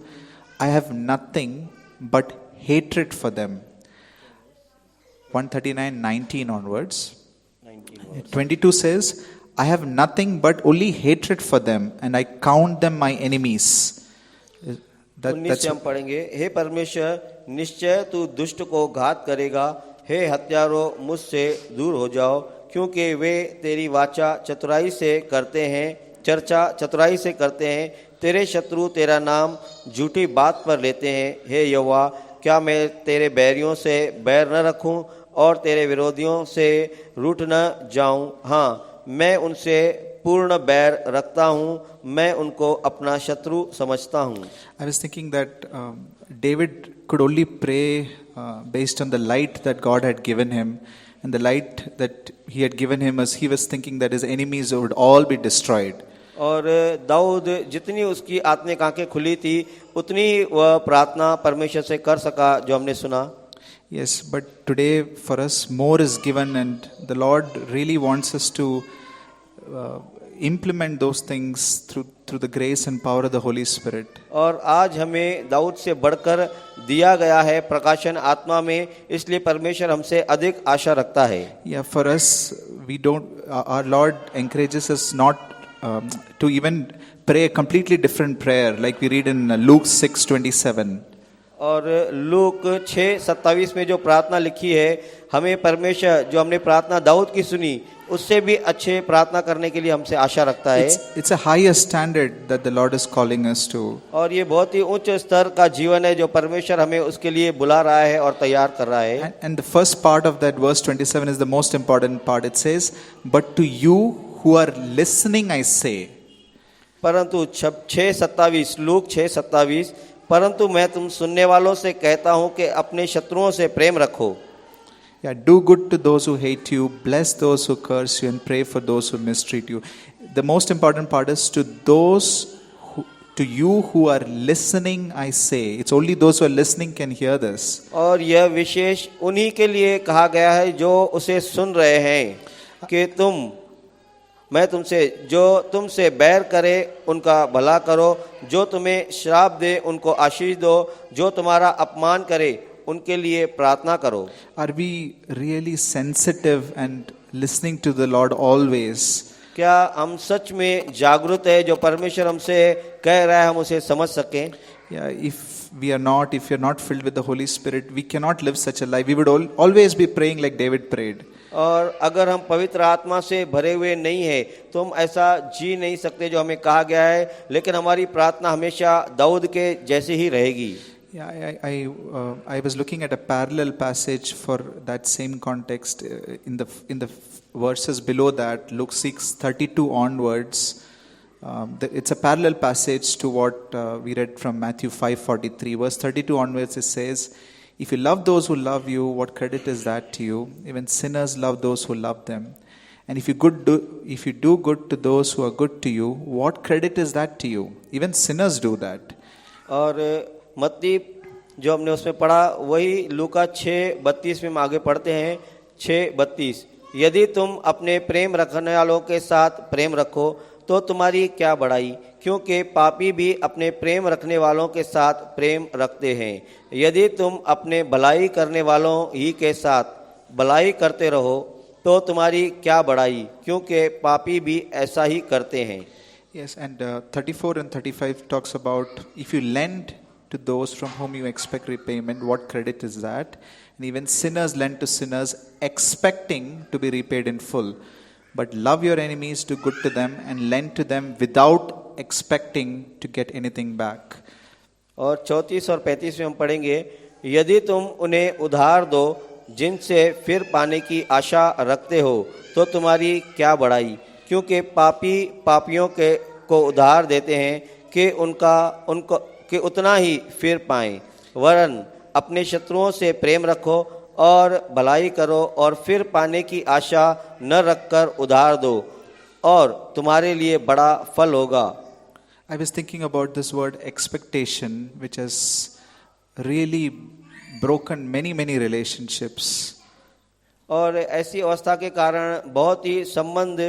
I have nothing but hatred for them. 139:19 onwards. 22 says, I have nothing but only hatred for them, and I count them my enemies. 19 से हम पढ़ेंगे, हे परमेश्वर, निश्चय तू दुष्ट को घात करेगा, हे हत्यारों मुझसे दूर हो जाओ, क्योंकि वे तेरी वाचा चतुराई से करते हैं, चर्चा चतुराई से करते हैं, तेरे शत्रु तेरा नाम झूठी बात पर लेते हैं। हे यहोवा, क्या मैं तेरे बैरियों से बैर न रखूं और तेरे विरोधियों से रूठ न जाऊं? हाँ, मैं उनसे पूर्ण बैर रखता हूं, मैं उनको अपना शत्रु समझता हूं। I was thinking that David could only pray based on the light that God had given him, and the light that he had given him as he was thinking that his enemies would all be destroyed. और दाऊद जितनी उसकी आत्मिक आंखें खुली थी, उतनी वह प्रार्थना परमेश्वर से कर सका, जो हमने सुना। Yes, but today for us more is given, and the Lord really wants us to implement those things through the grace and power of the Holy Spirit. और आज हमें दाऊद से बढ़कर दिया गया है प्रकाशन आत्मा में, इसलिए परमेश्वर हमसे अधिक आशा रखता है। Yeah, for us, our Lord encourages us not to even pray a completely different prayer, like we read in Luke 6:27. और लूक 6:27 में जो प्रार्थना लिखी है, हमें परमेश्वर जो हमने प्रार्थना दाऊद की सुनी, उससे भी अच्छे प्रार्थना करने के लिए हमसे आशा रखता है। It's a higher standard that the Lord is calling us to. और ये बहुत ही उच्च स्तर का जीवन है जो परमेश्वर हमें उसके लिए बुला रहा है और तैयार कर रहा है। And the first part of that verse 27 is the most important part. It says, "But to you who are listening, I say." परंतु 6:27 लूक 6:27, परंतु मैं तुम सुनने वालों से कहता हूं कि अपने शत्रुओं से प्रेम रखो। Yeah, do good to those who hate you, bless those who curse you, and pray for those who mistreat you. The most important part is to you who are listening, I say. It's only those who are listening can hear this. और यह विशेष उन्हीं के लिए कहा गया है जो उसे सुन रहे हैं कि मैं जो तुमसे बैर करे उनका भला करो, जो तुम्हें श्राप दे उनको आशीष दो, जो तुम्हारा अपमान करे उनके लिए प्रार्थना करो। Are we really sensitive and listening to the Lord always? क्या हम सच में जागरूक है, जो परमेश्वर हमसे कह रहा है हम उसे समझ सकें? Yeah, if you're not filled with the Holy Spirit, we cannot live such a life. We would always be praying like David prayed. और अगर हम पवित्र आत्मा से भरे हुए नहीं है तो हम ऐसा जी नहीं सकते जो हमें कहा गया है, लेकिन हमारी प्रार्थना हमेशा दाऊद के जैसी ही रहेगी। Yeah, I was looking at a parallel passage for that same context in the verses below that, Luke 6:32 onwards. It's a parallel passage to what we read from Matthew 5:43. Verse 32 onwards, it says, "If you love those who love you, what credit is that to you? Even sinners love those who love them. And if you do good to those who are good to you, what credit is that to you? Even sinners do that." और मत्ती जो हमने उसमें पढ़ा वही लूका 6:32 में हम आगे पढ़ते हैं। 6:32, यदि तुम अपने प्रेम रखने वालों के साथ प्रेम रखो तो तुम्हारी क्या बढ़ाई, क्योंकि पापी भी अपने प्रेम रखने वालों के साथ प्रेम रखते हैं। यदि तुम अपने भलाई करने वालों ही के साथ भलाई करते रहो तो तुम्हारी क्या बढ़ाई, क्योंकि पापी भी ऐसा ही करते हैं। Yes, and 34 and 35 talks about if you lend to those from whom you expect repayment, what credit is that? And even sinners lend to sinners, expecting to be repaid in full. But love your enemies, do good to them, and lend to them without expecting to get anything back. और 34 और 35 में हम पढ़ेंगे, यदि तुम उन्हें उधार दो जिनसे फिर पाने की आशा रखते हो तो तुम्हारी क्या बढ़ाई, क्योंकि पापी पापियों के को उधार देते हैं कि उनको कि उतना ही फिर पाएं। वरन अपने शत्रुओं से प्रेम रखो और भलाई करो और फिर पाने की आशा न रखकर उधार दो और तुम्हारे लिए बड़ा फल होगा। I was thinking about this word expectation, which has really broken many relationships. और ऐसी अवस्था के कारण बहुत ही संबंध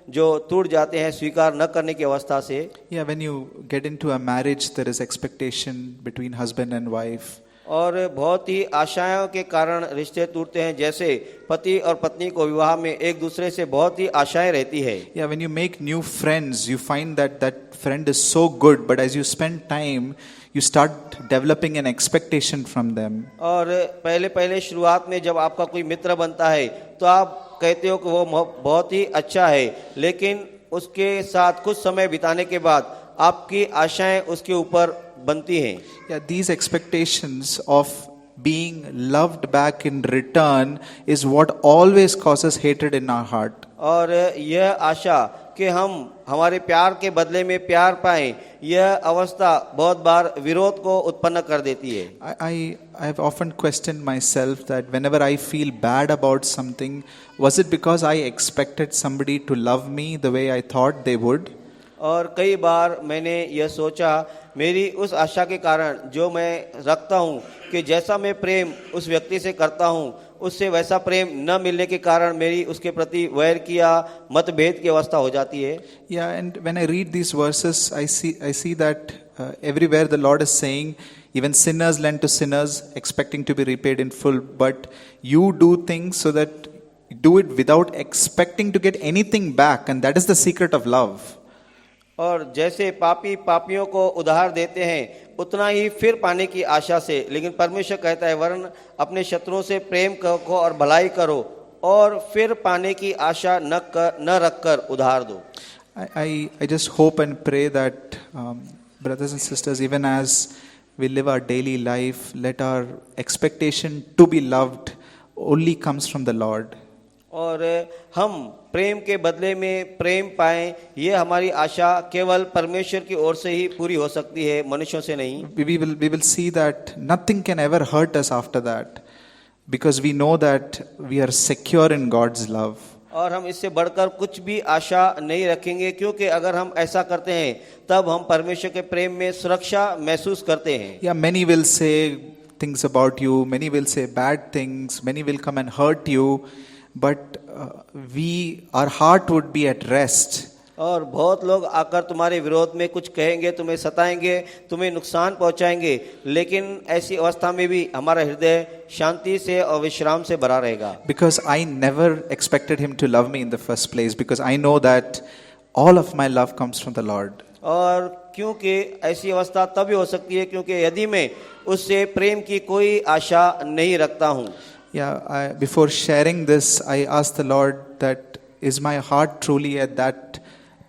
जो टूट जाते हैं स्वीकार न करने की अवस्था से। Yeah, when you get into a marriage, there is expectation between husband and wife. और बहुत ही आशाओं के कारण रिश्ते टूटते हैं, जैसे पति और पत्नी को विवाह में एक दूसरे से बहुत ही आशाएं रहती है। Yeah, when you make new friends, you find that friend is so good, but as you spend time, you start developing an expectation from them. और पहले शुरुआत में जब आपका कोई मित्र बनता है तो आप कहते हो कि वो बहुत ही अच्छा है, लेकिन उसके साथ कुछ समय बिताने के बाद आपकी आशाएं उसके ऊपर बनती हैं। Yeah, these expectations of being loved back in return is what always causes hatred in our heart. और यह आशा कि हम हमारे प्यार के बदले में प्यार पाएं, यह अवस्था बहुत बार विरोध को उत्पन्न कर देती है। I have often questioned myself that whenever I feel bad about something, was it because I expected somebody to love me the way I thought they would? और कई बार मैंने यह सोचा, मेरी उस आशा के कारण जो मैं रखता हूँ कि जैसा मैं प्रेम उस व्यक्ति से करता हूँ उससे वैसा प्रेम न मिलने के कारण मेरी उसके प्रति वैर किया मतभेद की अवस्था हो जाती है। Yeah, and when I read these verses, I see that everywhere the Lord is saying, even sinners lend to sinners, expecting to be repaid in full. But you do things so that you do it without expecting to get anything back, and that is the secret of love. और जैसे पापी पापियों को उधार देते हैं उतना ही फिर पाने की आशा से, लेकिन परमेश्वर कहता है वरन अपने शत्रुओं से प्रेम करो और भलाई करो और फिर पाने की आशा न रखकर उधार दो। I just hope and pray that brothers and sisters, even as we live our daily life, let our expectation to be loved only comes from the Lord. और हम प्रेम के बदले में प्रेम पाएं, ये हमारी आशा केवल परमेश्वर की ओर से ही पूरी हो सकती है, मनुष्यों से नहीं। We will see that nothing can ever hurt us after that, because we know that we are secure in God's love. और हम इससे बढ़कर कुछ भी आशा नहीं रखेंगे, क्योंकि अगर हम ऐसा करते हैं तब हम परमेश्वर के प्रेम में सुरक्षा महसूस करते हैं। Yeah, many will say things about you, many will say bad things, many will come and hurt you, but our heart would be at rest. और बहुत लोग आकर तुम्हारे विरोध में कुछ कहेंगे, तुम्हें सताएंगे, तुम्हें नुकसान पहुंचाएंगे, लेकिन ऐसी अवस्था में भी हमारा हृदय शांति से और विश्राम से भरा रहेगा। Because I never expected him to love me in the first place, because I know that all of my love comes from the Lord. और क्योंकि ऐसी अवस्था तभी हो सकती है क्योंकि यदि मैं उससे प्रेम की कोई आशा नहीं रखता हूँ। Yeah, before sharing this, I asked the Lord that is my heart truly at that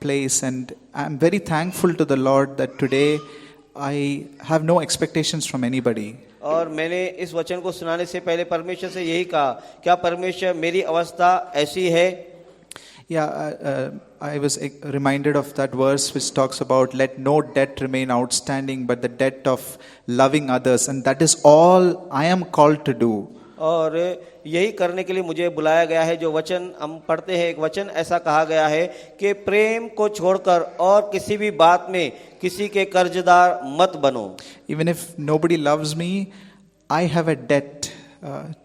place, and I'm very thankful to the Lord that today I have no expectations from anybody. और मैंने इस वचन को सुनाने से पहले परमेश्वर से यही कहा, क्या परमेश्वर मेरी अवस्था ऐसी है? Yeah, I was reminded of that verse which talks about let no debt remain outstanding but the debt of loving others, and that is all I am called to do. और यही करने के लिए मुझे बुलाया गया है। जो वचन हम पढ़ते हैं, एक वचन ऐसा कहा गया है कि प्रेम को छोड़कर और किसी भी बात में किसी के कर्जदार मत बनो। Even if nobody loves me, I have a debt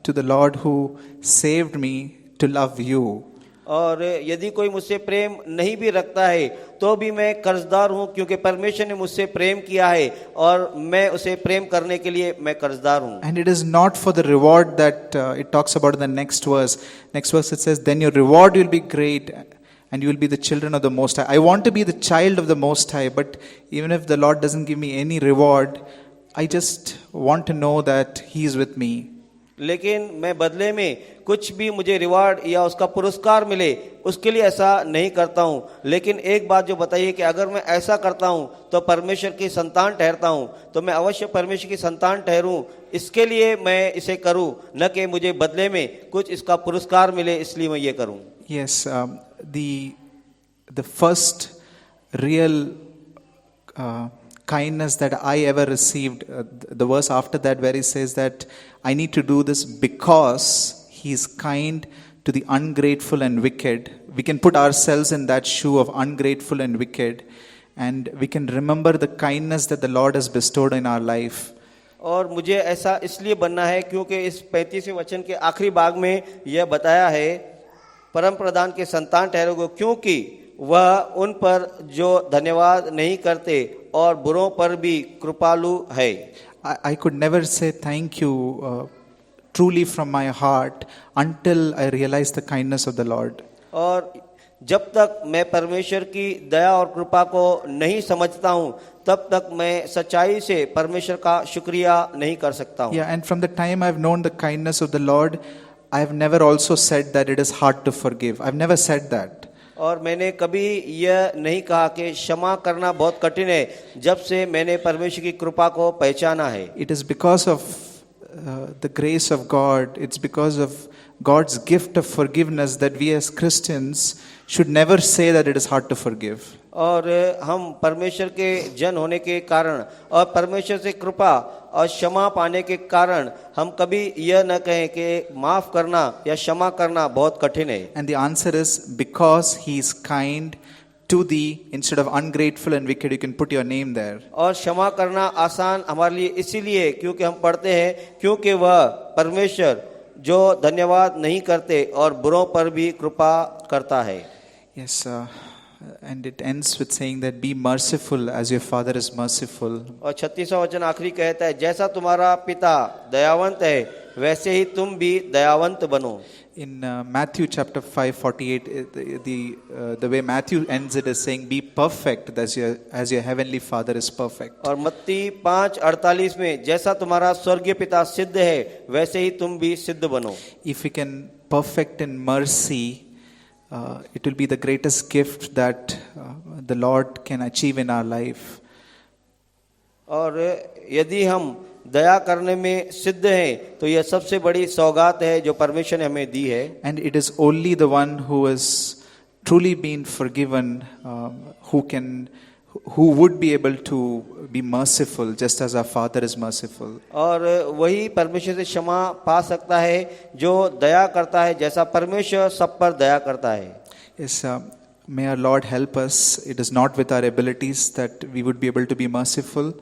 to the Lord who saved me to love you. और यदि कोई मुझसे प्रेम नहीं भी रखता है तो भी मैं कर्जदार हूँ, क्योंकि परमेश्वर ने मुझसे प्रेम किया है और मैं उसे प्रेम करने के लिए मैं कर्जदार हूँ। And it is not for the reward that it talks about in the next verse. Next verse it says, then your reward will be great and you will be the children of the Most High. I want to be the child of the Most High, but even if the Lord doesn't give me any reward, I just want to know that He is with me. लेकिन मैं बदले में कुछ भी मुझे reward या उसका पुरस्कार मिले उसके लिए ऐसा नहीं करता हूँ। लेकिन एक बात जो बताइए कि अगर मैं ऐसा करता हूँ तो परमेश्वर की संतान ठहरता हूँ, तो मैं अवश्य परमेश्वर की संतान ठहरूँ, इसके लिए मैं इसे करूँ, न कि मुझे बदले में कुछ इसका पुरस्कार मिले इसलिए मैं ये करूँ। Yes, the first real kindness that I ever received, the verse after that where he says that I need to do this because He is kind to the ungrateful and wicked. We can put ourselves in that shoe of ungrateful and wicked, and we can remember the kindness that the Lord has bestowed in our life. और मुझे ऐसा इसलिए बनना है क्योंकि इस 35वें वचन के आखिरी भाग में यह बताया है, परम प्रधान के संतान ठहरोगे क्योंकि वह उन पर जो धन्यवाद नहीं करते और बुरों पर भी कृपालु है। I could never say thank you truly from my heart until I realized the kindness of the Lord. और जब तक मैं परमेश्वर की दया और कृपा को नहीं समझता हूँ तब तक मैं सच्चाई से परमेश्वर का शुक्रिया नहीं कर सकता हूँ। Yeah, and from the time I've known the kindness of the Lord, I have never also said that it is hard to forgive. I've never said that. और मैंने कभी यह नहीं कहा कि क्षमा करना बहुत कठिन है, जब से मैंने परमेश्वर की कृपा को पहचाना है। It is because of the grace of God, it's because of God's gift of forgiveness that we as Christians should never say that it is hard to forgive. और हम परमेश्वर के जन होने के कारण और परमेश्वर से कृपा और क्षमा पाने के कारण हम कभी यह न कहें कि माफ करना या क्षमा करना बहुत कठिन है। And the answer is because He is kind to thee, instead of ungrateful and wicked. You can put your name there. और क्षमा करना आसान हमारे लिए इसीलिए क्योंकि हम पढ़ते हैं क्योंकि वह परमेश्वर जो धन्यवाद नहीं करते और बुरों पर भी कृपा करता है। Yes, and it ends with saying that be merciful as your Father is merciful. और 36वां वचन आखिरी कहता है, जैसा तुम्हारा पिता दयावंत है वैसे ही तुम भी दयावंत बनो। In Matthew chapter 5:48, the way Matthew ends it is saying, be perfect as your heavenly Father is perfect. और मत्ती 5:48 में जैसा तुम्हारा स्वर्गीय पिता सिद्ध है वैसे ही तुम भी सिद्ध बनो। If we can perfect in mercy, it will be the greatest gift that the Lord can achieve in our life. और यदि हम दया करने में सिद्ध हैं तो यह सबसे बड़ी सौगात है जो परमेश्वर ने हमें दी है। And it is only the one who has truly been forgiven who would be able to be merciful just as our Father is merciful. और वही परमेश्वर से क्षमा पा सकता है जो दया करता है जैसा परमेश्वर सब पर दया करता है। Yes, may our Lord help us. It is not with our abilities that we would be able to be merciful.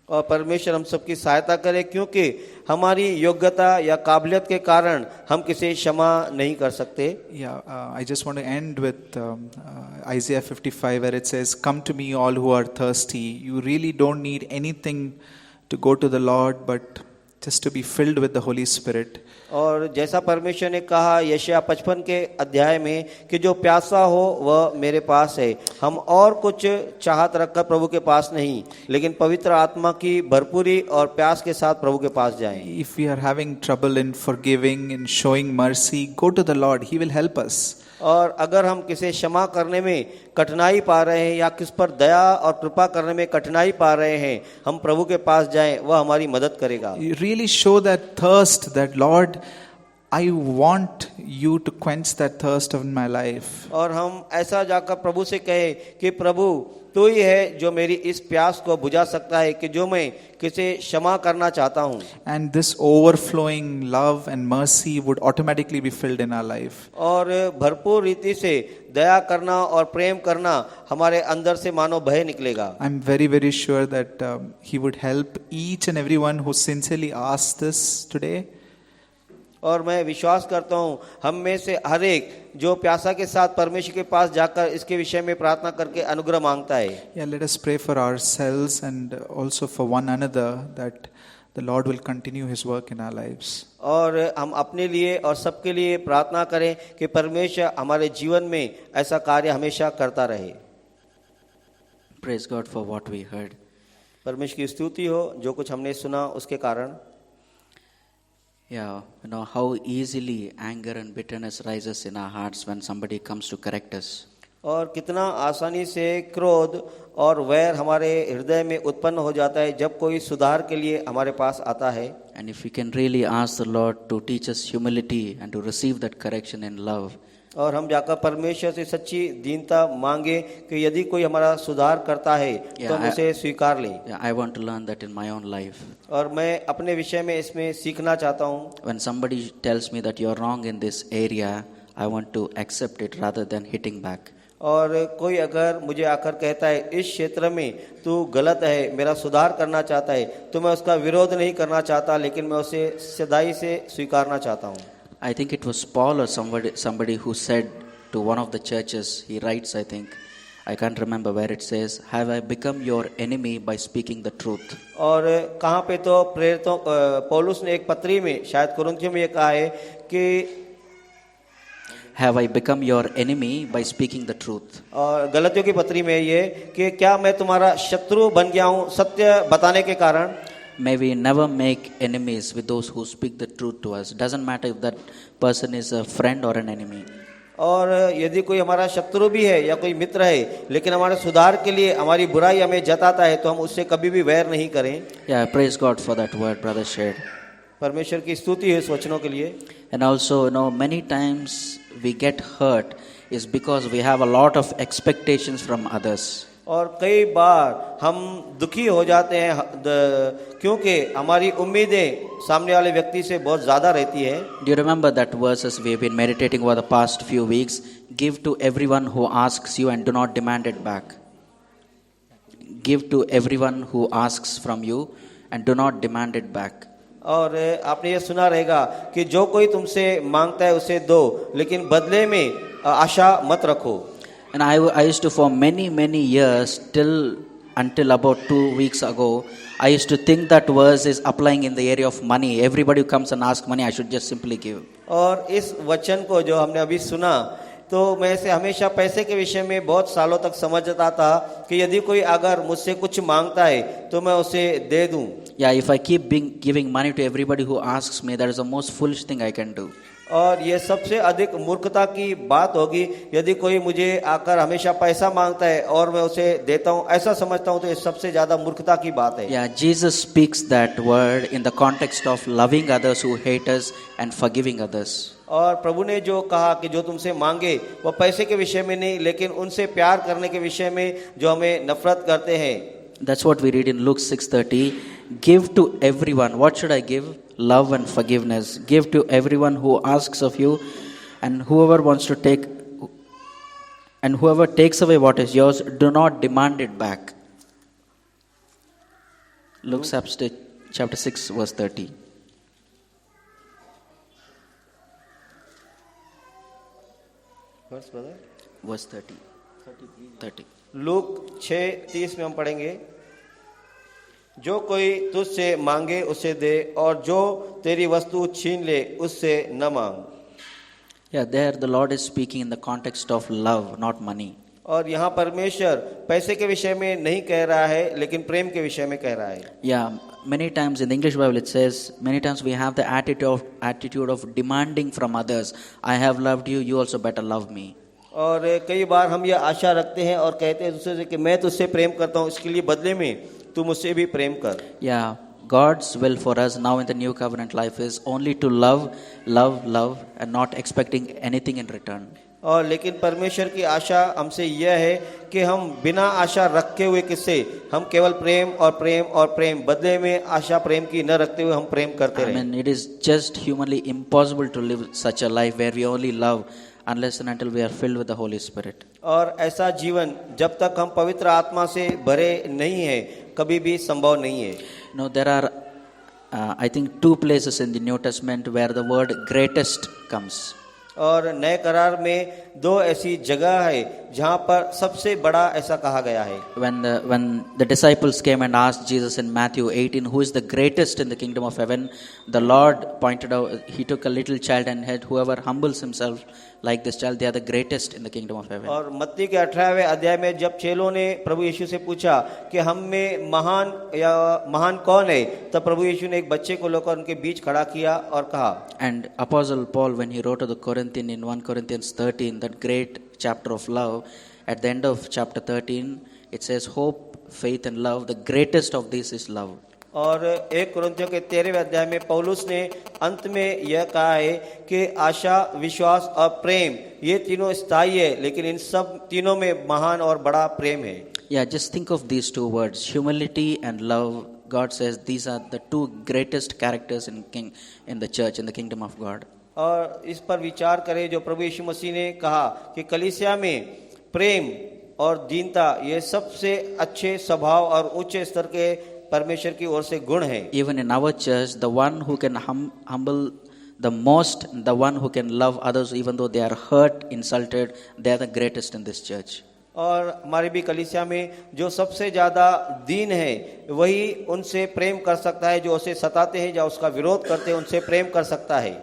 और परमेश्वर हम सबकी सहायता करे क्योंकि हमारी योग्यता या काबिलियत के कारण हम किसी क्षमा नहीं कर सकते। Yeah, I just want to end with Isaiah 55 where it says, come to me all who are thirsty. You really don't need anything to go to the Lord but just to be filled with the Holy Spirit. और जैसा परमेश्वर ने कहा यशायाह 55 के अध्याय में कि जो प्यासा हो वह मेरे पास है, हम और कुछ चाहत रखकर प्रभु के पास नहीं लेकिन पवित्र आत्मा की भरपूरी और प्यास के साथ प्रभु के पास जाएं। If we are having trouble in forgiving, in showing mercy, go to the Lord. He will help us. और अगर हम किसी क्षमा करने में कठिनाई पा रहे हैं या किस पर दया और कृपा करने में कठिनाई पा रहे हैं, हम प्रभु के पास जाएं, वह हमारी मदद करेगा। You really show that thirst, that Lord, I want you to quench that thirst of my life. और हम ऐसा जाकर प्रभु से कहे कि प्रभु तू ही है जो मेरी इस प्यास को बुझा सकता है कि जो मैं किसे क्षमा करना चाहता हूँ। And this overflowing love and mercy would automatically be filled in our life. और भरपूर रीति से दया करना और प्रेम करना हमारे अंदर से मानो बह निकलेगा। I'm very, very sure that He would help each and everyone who sincerely asks this today. और मैं विश्वास करता हूँ हम में से हर एक जो प्यासा के साथ परमेश्वर के पास जाकर इसके विषय में प्रार्थना करके अनुग्रह मांगता है. Yeah, let us pray for ourselves and also for one another that the Lord will continue His work in our lives. और हम अपने लिए और सबके लिए प्रार्थना करें कि परमेश्वर हमारे जीवन में ऐसा कार्य हमेशा करता रहे. Praise God for what we heard. परमेश्वर की स्तुति हो जो कुछ हमने सुना उसके कारण. Yeah, you know how easily anger and bitterness rises in our hearts when somebody comes to correct us. और कितना आसानी से क्रोध और वैर हमारे हृदय में उत्पन्न हो जाता है जब कोई सुधार के लिए हमारे पास आता है. And if we can really ask the Lord to teach us humility and to receive that correction in love, और हम जाकर परमेश्वर से सच्ची दीनता मांगे कि यदि कोई हमारा सुधार करता है तो हम उसे स्वीकार लें. yeah, I want to learn that in my own life. और मैं अपने विषय में इसमें सीखना चाहता हूँ. When somebody tells me that you are wrong in this area, I want to accept it rather than hitting back. और कोई अगर मुझे आकर कहता है इस क्षेत्र में तू गलत है, मेरा सुधार करना चाहता है, तो मैं उसका विरोध नहीं करना चाहता लेकिन मैं उसे सदाई से स्वीकारना चाहता हूँ. I think it was Paul or somebody who said to one of the churches, he writes, I think, I can't remember where it says, have I become your enemy by speaking the truth? और कहाँ पे तो प्रेरितों पौलुस ने एक पत्री में शायद कुरिन्थियों में ये कहा है कि Have I become your enemy by speaking the truth? और गलतियों की पत्री में ये कि क्या मैं तुम्हारा शत्रु बन गया हूँ सत्य बताने के कारण. May we never make enemies with those who speak the truth to us. Doesn't matter if that person is a friend or an enemy. और यदि कोई हमारा शत्रु भी है या कोई मित्र है लेकिन हमारे सुधार के लिए हमारी बुराई हमें जताता है तो हम उससे कभी भी वैर नहीं करें. Yeah, praise God for that word, brother shared. परमेश्वर की स्तुति है इस वचनों के लिए. And also, you know, many times we get hurt is because we have a lot of expectations from others. और कई बार हम दुखी हो जाते हैं क्योंकि हमारी उम्मीदें सामने वाले व्यक्ति से बहुत ज़्यादा रहती है. Do you remember that verses we have been meditating over the past few weeks? Give to everyone who asks you and do not demand it back. Give to everyone who asks from you and do not demand it back. और आपने ये सुना रहेगा कि जो कोई तुमसे मांगता है उसे दो लेकिन बदले में आशा मत रखो. And I used to for many years until about 2 weeks ago, I used to think that verse is applying in the area of money. Everybody who comes and asks money, I should just simply give. और इस वचन को जो हमने अभी सुना तो मैं इसे हमेशा पैसे के विषय में बहुत सालों तक समझता था कि यदि कोई अगर मुझसे कुछ मांगता है तो मैं उसे दे दूं. Yeah, if I keep giving money to everybody who asks me, that is the most foolish thing I can do. और ये सबसे अधिक मूर्खता की बात होगी यदि कोई मुझे आकर हमेशा पैसा मांगता है और मैं उसे देता हूँ, ऐसा समझता हूँ तो ये सबसे ज्यादा मूर्खता की बात है. Yeah, Jesus speaks that word in the context of loving others who hate us and forgiving others. और प्रभु ने जो कहा कि जो तुमसे मांगे वो पैसे के विषय में नहीं लेकिन उनसे प्यार करने के विषय में जो हमें नफरत करते हैं. That's what we read in Luke 6:30. Give to everyone. What should I give? Love and forgiveness. Give to everyone who asks of you, and whoever wants to take, and whoever takes away what is yours, do not demand it back. Luke chapter 6 verse 30. Verse 30. Look 6:30 में हम पढ़ेंगे, जो कोई तुझसे मांगे उसे दे और जो तेरी वस्तु छीन ले उससे न मांग. Yeah, there the Lord is speaking in the context of love, not money. और यहाँ परमेश्वर पैसे के विषय में नहीं कह रहा है लेकिन प्रेम के विषय में कह रहा है. Yeah, many times in the English Bible it says, many times we have the attitude of demanding from others. I have loved you, you also better love me. और कई बार हम ये आशा रखते हैं और कहते हैं दूसरे से कि मैं तुझसे प्रेम करता हूँ, इसके लिए बदले में तू मुझसे भी प्रेम कर. Yeah, God's will for us now in the new covenant life is only to love and not expecting anything in return. और लेकिन परमेश्वर की आशा हमसे यह है कि हम बिना आशा रखे हुए किससे, हम केवल प्रेम और प्रेम और प्रेम, बदले में आशा प्रेम की न रखते हुए हम प्रेम करते I रहें. mean, it is just humanly impossible to live such a life where we only love unless and until we are filled with the Holy Spirit. और ऐसा जीवन जब तक हम पवित्र आत्मा से भरे नहीं है कभी भी संभव नहीं है. No, there are I think 2 places in the New Testament where the word greatest comes. और नए करार में 2 ऐसी जगह है जहाँ पर सबसे बड़ा ऐसा कहा गया है. When the disciples came and asked Jesus in Matthew 18, who is the greatest in the kingdom of heaven, the Lord pointed out, he took a little child and said, whoever humbles himself like this child, they are the greatest in the kingdom of heaven. और मत्ती के 18वें अध्याय में जब चेलों ने प्रभु यीशु से पूछा कि हम में महान कौन है, तब प्रभु यीशु ने एक बच्चे को लेकर उनके बीच खड़ा किया और कहा. And Apostle Paul, when he wrote to the Corinthians in 1 Corinthians 13, that great chapter of love, at the end of chapter 13, it says hope, faith and love. The greatest of these is love. और 1 कुरिन्थियों के 13वें अध्याय में पौलुस ने अंत में यह कहा है कि आशा, विश्वास और प्रेम ये तीनों स्थायी है, लेकिन इन सब तीनों में महान और बड़ा प्रेम है. Yeah, just think of these 2 words, humility and love. God says these are the 2 greatest characters in the church, in the kingdom of God. और इस पर विचार करें जो प्रभु यीशु मसीह ने कहा कि कलीसिया में प्रेम और दीनता ये सबसे अच्छे स्वभाव और उच्च स्तर के परमेश्वर की ओर से गुण हैं. Even in our church, the one who can humble the most, the one who can love others even though they are hurt, insulted, they are the greatest in this church. और हमारी भी कलीसिया में जो सबसे ज्यादा दीन है वही उनसे प्रेम कर सकता है, जो उसे सताते हैं या उसका विरोध करते हैं उनसे प्रेम कर सकता है.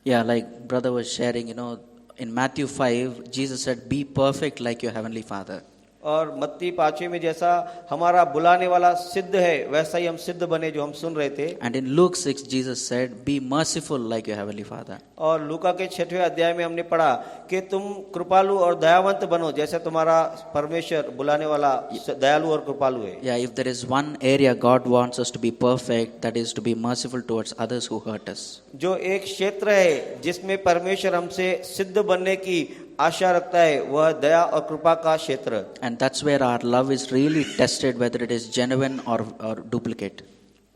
Yeah, like brother was sharing, in Matthew 5, Jesus said, be perfect like your heavenly Father. और मत्ती 5 में जैसा हमारा बुलाने वाला सिद्ध है वैसा ही हम सिद्ध बने, जो हम सुन रहे थे. And in Luke 6, Jesus said, be merciful like your heavenly Father. और लूका के 6वें अध्याय में हमने पढ़ा कि तुम कृपालु और दयावंत बनो जैसे तुम्हारा परमेश्वर बुलाने वाला दयालु और कृपालु है. Yeah, if there is one area God wants us to be perfect, that is to be merciful towards others who hurt us. जो एक क्षेत्र है जिसमें परमेश्वर हमसे सिद्ध बनने की आशा रखता है वह दया और कृपा का क्षेत्र. And that's where our love is really tested, whether it is genuine or duplicate.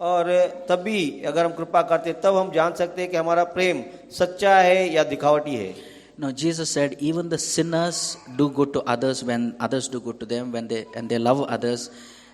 और तभी अगर हम कृपा करते तब हम जान सकते हैं कि हमारा प्रेम सच्चा है या दिखावटी है. No, Jesus said even the sinners do good to others when others do good to them, when they love others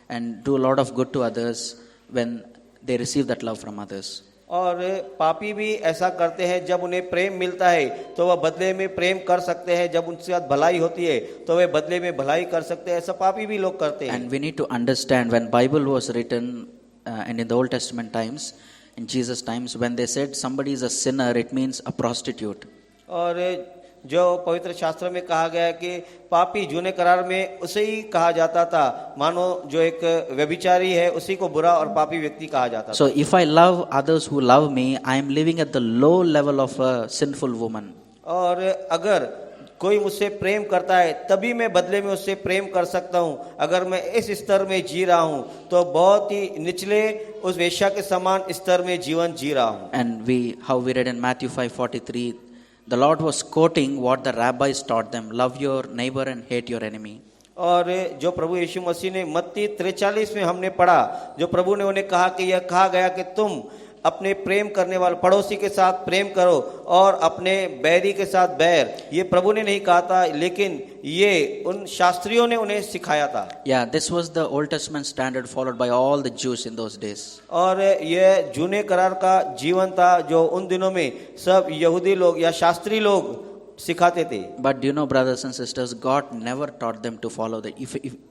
and do a lot of good to others when they receive that love from others. और पापी भी ऐसा करते हैं, जब उन्हें प्रेम मिलता है तो वह बदले में प्रेम कर सकते हैं, जब उनके साथ भलाई होती है तो वे बदले में भलाई कर सकते हैं. ऐसा पापी भी लोग करते हैं. And we need to understand, when Bible was written and in the Old Testament times, in Jesus times, when they said somebody is a sinner, it means a prostitute. और जो पवित्र शास्त्र में कहा गया है कि पापी जूने करार में उसे ही कहा जाता था, मानो जो एक व्यभिचारी है उसी को बुरा और पापी व्यक्ति कहा जाता था. So if I love others who love me, I am living at the low level of a sinful woman. और अगर कोई मुझसे प्रेम करता है तभी मैं बदले में उससे प्रेम कर सकता हूँ. अगर मैं इस स्तर में जी रहा हूँ तो बहुत ही निचले उस वेश्या के समान स्तर में जीवन जी रहा हूँ. And how we read in Matthew 5:43, the Lord was quoting what the rabbis taught them, love your neighbor and hate your enemy. और जो प्रभु यीशु मसीह ने मत्ती 43 में हमने पढ़ा, जो प्रभु ने उन्हें कहा कि यह कहा गया कि तुम अपने प्रेम करने वाले पड़ोसी के साथ प्रेम करो और अपने बैरी के साथ बैर. ये प्रभु ने नहीं कहा था, लेकिन ये उन शास्त्रियों ने उन्हें सिखाया था. Yeah, this was the Old Testament standard followed by all the Jews in those days. और यह जूने करार का जीवन था जो उन दिनों में सब यहूदी लोग या शास्त्री लोग सिखाते थे. But do you know, brothers and sisters, God never taught them to follow that.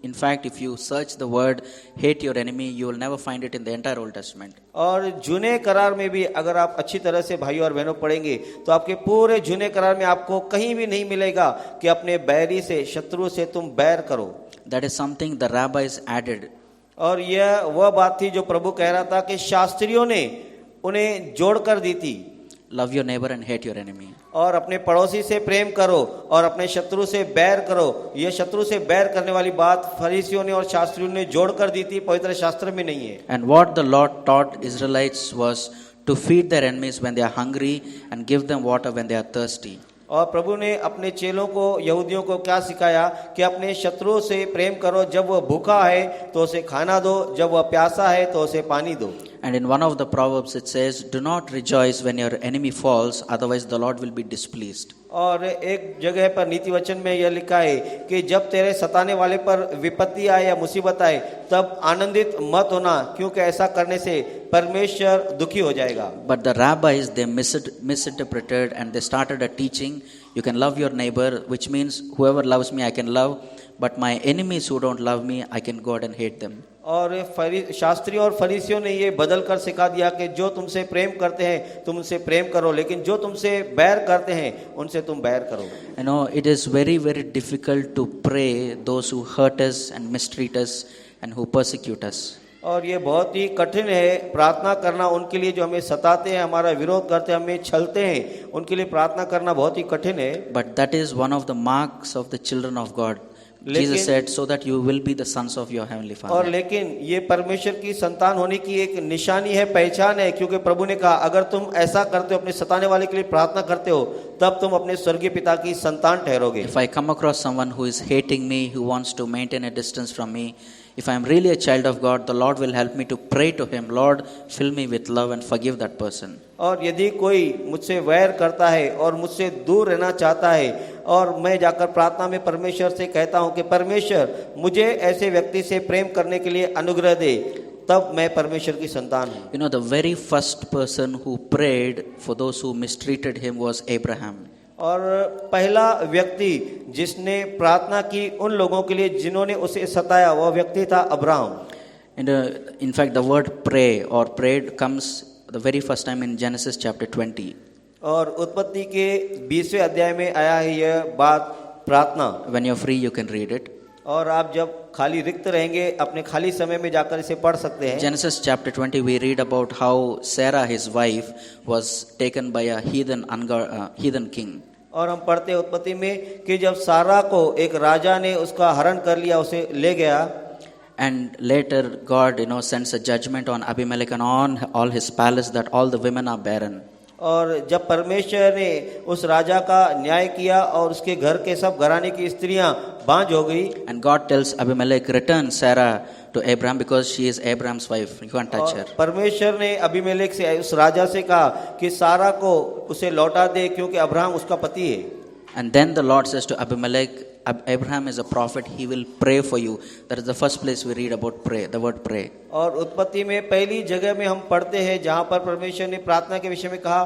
In fact, if you search the word hate your enemy, you will never find it in the entire Old Testament. और जूने करार में भी अगर आप अच्छी तरह से भाइयों और बहनों पढ़ेंगे तो आपके पूरे जूने करार में आपको कहीं भी नहीं मिलेगा कि अपने बैरी से, शत्रु से तुम बैर करो. That is something the rabbis added. और यह वह बात थी जो प्रभु कह रहा था कि शास्त्रियों ने उन्हें जोड़ कर दी थी. Love your neighbor and hate your enemy. और अपने पड़ोसी से प्रेम करो और अपने शत्रु से बैर करो. यह शत्रु से बैर करने वाली बात फरीसियों ने और शास्त्रियों ने जोड़ कर दी थी, पवित्र शास्त्र में नहीं है. And what the Lord taught Israelites was to feed their enemies when they are hungry and give them water when they are thirsty. और प्रभु ने अपने चेलों को, यहूदियों को क्या सिखाया कि अपने शत्रुओं से प्रेम करो, जब वह भूखा है तो उसे खाना दो, जब वह प्यासा है तो उसे पानी दो. And in one of the Proverbs it says, do not rejoice when your enemy falls, otherwise the Lord will be displeased. और एक जगह पर नीति वचन में यह लिखा है कि जब तेरे सताने वाले पर विपत्ति आए या मुसीबत आए तब आनंदित मत होना, क्योंकि ऐसा करने से परमेश्वर दुखी हो जाएगा। But the rabbis, they misinterpreted and they started a teaching, you can love your neighbor, which means whoever loves me I can love, but my enemies who don't love me I can go out and hate them. और शास्त्री और फरीसियों ने ये बदल कर सिखा दिया कि जो तुमसे प्रेम करते हैं तुम उनसे प्रेम करो, लेकिन जो तुमसे बैर करते हैं उनसे तुम बैर करो। You know, it is very, very difficult to pray those who hurt us and mistreat us and who persecute us. और ये बहुत ही कठिन है प्रार्थना करना उनके लिए जो हमें सताते हैं, हमारा विरोध करते हैं, हमें छलते हैं, उनके लिए प्रार्थना करना बहुत ही कठिन है। But that is one of the marks of the children of God. Jesus said, so that you will be the sons of your heavenly और Father. लेकिन ये परमेश्वर की संतान होने की एक निशानी है, पहचान है, क्योंकि प्रभु ने कहा अगर तुम ऐसा करते हो, अपने सताने वाले के लिए प्रार्थना करते हो, तब तुम अपने स्वर्गीय पिता की संतान ठहरोगे। If I come across someone who is hating me, who wants to maintain a distance from me, if I am really a child of God, the Lord will help me to pray to Him, Lord, fill me with love and forgive that person. और यदि कोई मुझसे वैर करता है और मुझसे दूर रहना चाहता है और मैं जाकर प्रार्थना में परमेश्वर से कहता हूं कि परमेश्वर मुझे ऐसे व्यक्ति से प्रेम करने के लिए अनुग्रह दे, तब मैं परमेश्वर की संतान हूं। You know, the very first person who prayed for those who mistreated him was Abraham. और पहला व्यक्ति जिसने प्रार्थना की उन लोगों के लिए जिन्होंने उसे सताया, वह व्यक्ति था Abraham. And in fact, the word pray or prayed comes the very first time in Genesis chapter 20. और उत्पत्ति के 20वें अध्याय में आया है यह बात प्रार्थना। When you're free, you can read it. और आप जब खाली रिक्त रहेंगे अपने खाली समय में जाकर इसे पढ़ सकते हैं। Genesis chapter 20, we read about how Sarah, his wife, was taken by a heathen king. और हम पढ़ते हैं उत्पत्ति में कि जब सारा को एक राजा ने उसका हरण कर लिया, उसे ले गया। And later God, sends a judgment on Abimelech and on all his palace that all the women are barren. और जब परमेश्वर ने उस राजा का न्याय किया और उसके घर के सब घराने की स्त्रियां बांझ हो गई। And God tells Abimelech, return Sarah to Abraham because she is Abraham's wife. You can't touch her. परमेश्वर ने अबीमेलेक से, उस राजा से कहा कि सारा को उसे लौटा दे क्योंकि अब्राहम उसका पति है। And then the Lord says to Abimelech, Abraham is a prophet, he will pray for you. That is the first place we read about pray, the word pray. और उत्पत्ति में पहली जगह में हम पढ़ते हैं जहाँ पर परमेश्वर ने प्रार्थना के विषय में कहा।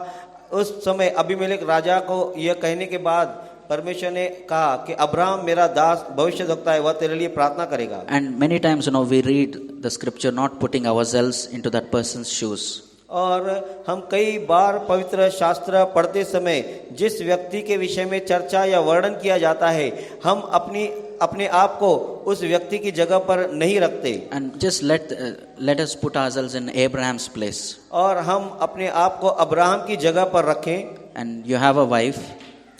उस समय अबीमेलेक राजा को यह कहने के बाद परमेश्वर ने कहा कि अब्राहम मेरा दास भविष्यद्वक्ता है, वह तेरे लिए प्रार्थना करेगा। And many times, we read the scripture not putting ourselves into that person's shoes. और हम कई बार पवित्र शास्त्र पढ़ते समय जिस व्यक्ति के विषय में चर्चा या वर्णन किया जाता है, हम अपने आप को उस व्यक्ति की जगह पर नहीं रखते। And just let us put ourselves in Abraham's place. और हम अपने आप को अब्राहम की जगह पर रखें। And you have a wife.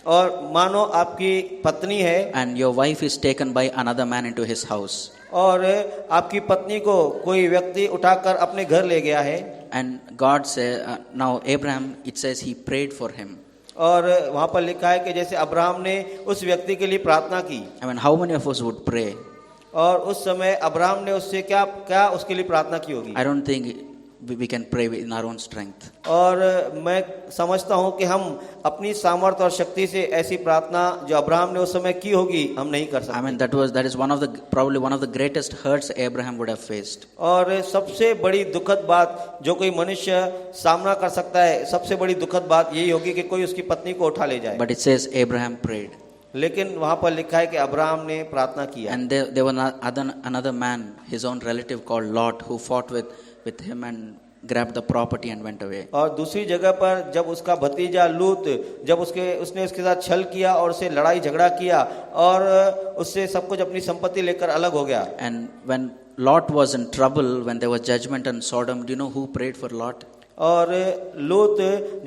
और मानो आपकी पत्नी है। And your wife is taken by another man into his house. और आपकी पत्नी को कोई व्यक्ति उठाकर अपने घर ले गया है। And God said, now Abraham, it says he prayed for him. और वहाँ पर लिखा है कि जैसे अब्राहम ने उस व्यक्ति के लिए प्रार्थना की। I mean, how many of us would pray? और उस समय अब्राहम ने उससे क्या उसके लिए प्रार्थना की होगी? I don't think we can pray in our own strength. और मैं समझता हूँ कि हम अपनी सामर्थ्य और शक्ति से ऐसी प्रार्थना जो अब्राहम ने उस समय की होगी हम नहीं कर सकते। I mean, that is probably one of the greatest hurts Abraham would have faced. और सबसे बड़ी दुखद बात जो कोई मनुष्य सामना कर सकता है, सबसे बड़ी दुखद बात यही होगी कि कोई उसकी पत्नी को उठा ले जाए। But it says Abraham prayed. लेकिन वहाँ पर लिखा है कि अब्राहम ने प्रार्थना किया। And there was another man, his own relative called Lot, who fought with him and grabbed the property and went away. और दूसरी जगह पर जब उसका भतीजा लूत जब उसने उसके साथ छल किया और उसे लड़ाई झगड़ा किया और उससे सब कुछ अपनी संपत्ति लेकर अलग हो गया। And when Lot was in trouble, when there was judgment on Sodom, do you know who prayed for Lot? और लूत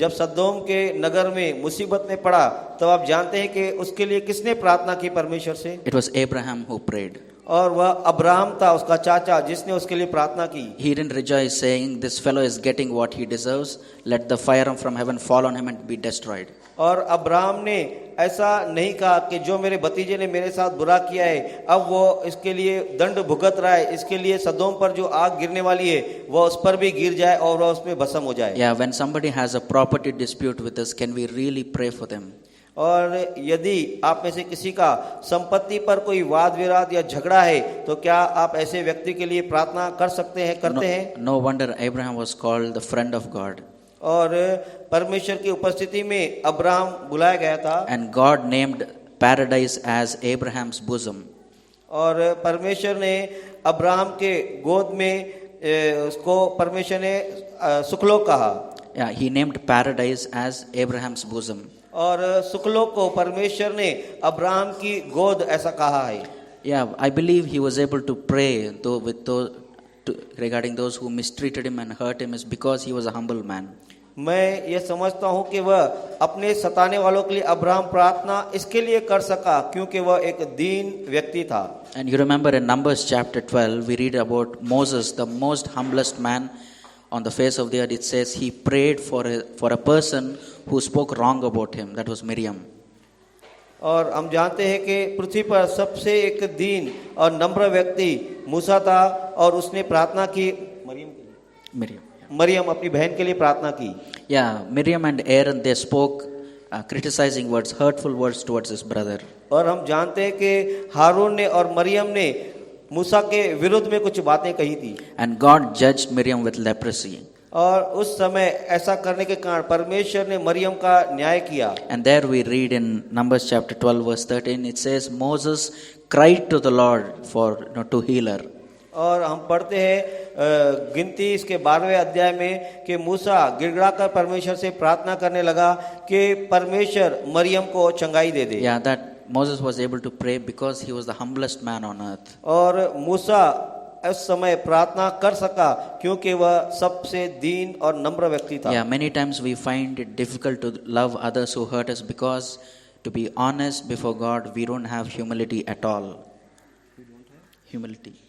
जब सदोम के नगर में मुसीबत में पड़ा तो आप जानते हैं कि उसके लिए किसने प्रार्थना की परमेश्वर से? It was Abraham who prayed. और वह अब्राहम था, उसका चाचा, जिसने उसके लिए प्रार्थना की। He didn't rejoice saying, this fellow is getting what he deserves, let the fire from heaven fall on him and be destroyed. और अब्राहम ने ऐसा नहीं कहा कि जो मेरे भतीजे ने मेरे साथ बुरा किया है अब वो इसके लिए दंड भुगत रहा है, इसके लिए सदोम पर जो आग गिरने वाली है वो उस पर भी गिर जाए और वह उसमें भस्म हो जाए। Yeah, when somebody has a property dispute with us, can we really pray for them? और यदि आप में से किसी का संपत्ति पर कोई वाद विवाद या झगड़ा है तो क्या आप ऐसे व्यक्ति के लिए प्रार्थना कर सकते हैं, करते हैं? No wonder Abraham was called the friend of God. और परमेश्वर की उपस्थिति में अब्राहम बुलाया गया था And God named paradise as Abraham's bosom. और परमेश्वर ने अब्राहम के गोद में उसको परमेश्वर ने सुखलोक कहा। Yeah, he named paradise as Abraham's bosom. और सुखलोक को परमेश्वर ने अब्राहम की गोद ऐसा कहा है। Yeah, I believe he was able to pray though with those regarding those who mistreated him and hurt him is because he was a humble man. मैं ये समझता हूँ कि वह अपने सताने वालों के लिए अब्राहम प्रार्थना इसके लिए कर सका क्योंकि वह एक दीन व्यक्ति था। And you remember in Numbers chapter 12, we read about Moses, the most humblest man on the face of the earth. It says he prayed for a person who spoke wrong about him. That was Miriam. और हम जानते हैं कि पृथ्वी पर सबसे एक दीन और नम्र व्यक्ति मूसा था और उसने प्रार्थना की मरियम अपनी बहन के लिए प्रार्थना की। Yeah, Miriam and Aaron, they spoke criticizing words, hurtful words towards his brother. और हम जानते हैं कि हारून ने और मरियम ने मूसा के विरुद्ध में कुछ बातें कही थी। And God judged Miriam with leprosy. और उस समय ऐसा करने के कारण परमेश्वर ने मरियम का न्याय किया। And there we read in Numbers chapter 12 verse 13, it says Moses cried to the Lord to heal her. और हम पढ़ते हैं गिनती इसके 12वें अध्याय में कि मूसा गिड़गिड़ाकर परमेश्वर से प्रार्थना करने लगा कि परमेश्वर मरियम को चंगाई दे दे। Yeah, that Moses was able to pray because he was the humblest man on earth. और मूसा उस समय प्रार्थना कर सका क्योंकि वह सबसे दीन और नम्र व्यक्ति था। Yeah, many times we find it difficult to love others who hurt us because, to be honest before God, we don't have humility at all. Humility.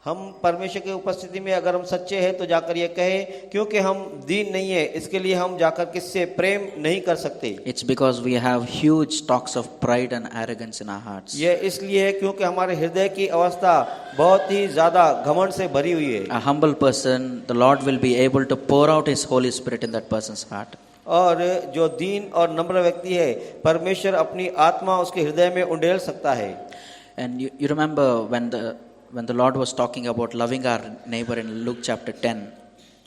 हम परमेश्वर की उपस्थिति में अगर हम सच्चे हैं तो जाकर ये कहें क्योंकि हम दीन नहीं है इसके लिए हम जाकर किससे प्रेम नहीं कर सकते। It's because we have huge stocks of pride and arrogance in our hearts. ये इसलिए है क्योंकि हमारे हृदय की अवस्था बहुत ही ज्यादा घमंड से भरी हुई है। A humble person, the Lord will be able to pour out His Holy Spirit in that person's heart. और जो दीन और नम्र व्यक्ति है परमेश्वर अपनी आत्मा उसके हृदय में उंडेल सकता है। And you remember when the Lord was talking about loving our neighbor in Luke chapter 10.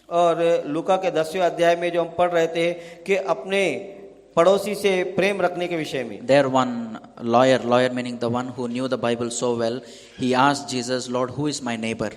और लूका के 10वें अध्याय में जो हम पढ़ रहे थे कि अपने पड़ोसी से प्रेम रखने के विषय में। There one lawyer meaning the one who knew the Bible so well, he asked Jesus, Lord, who is my neighbor?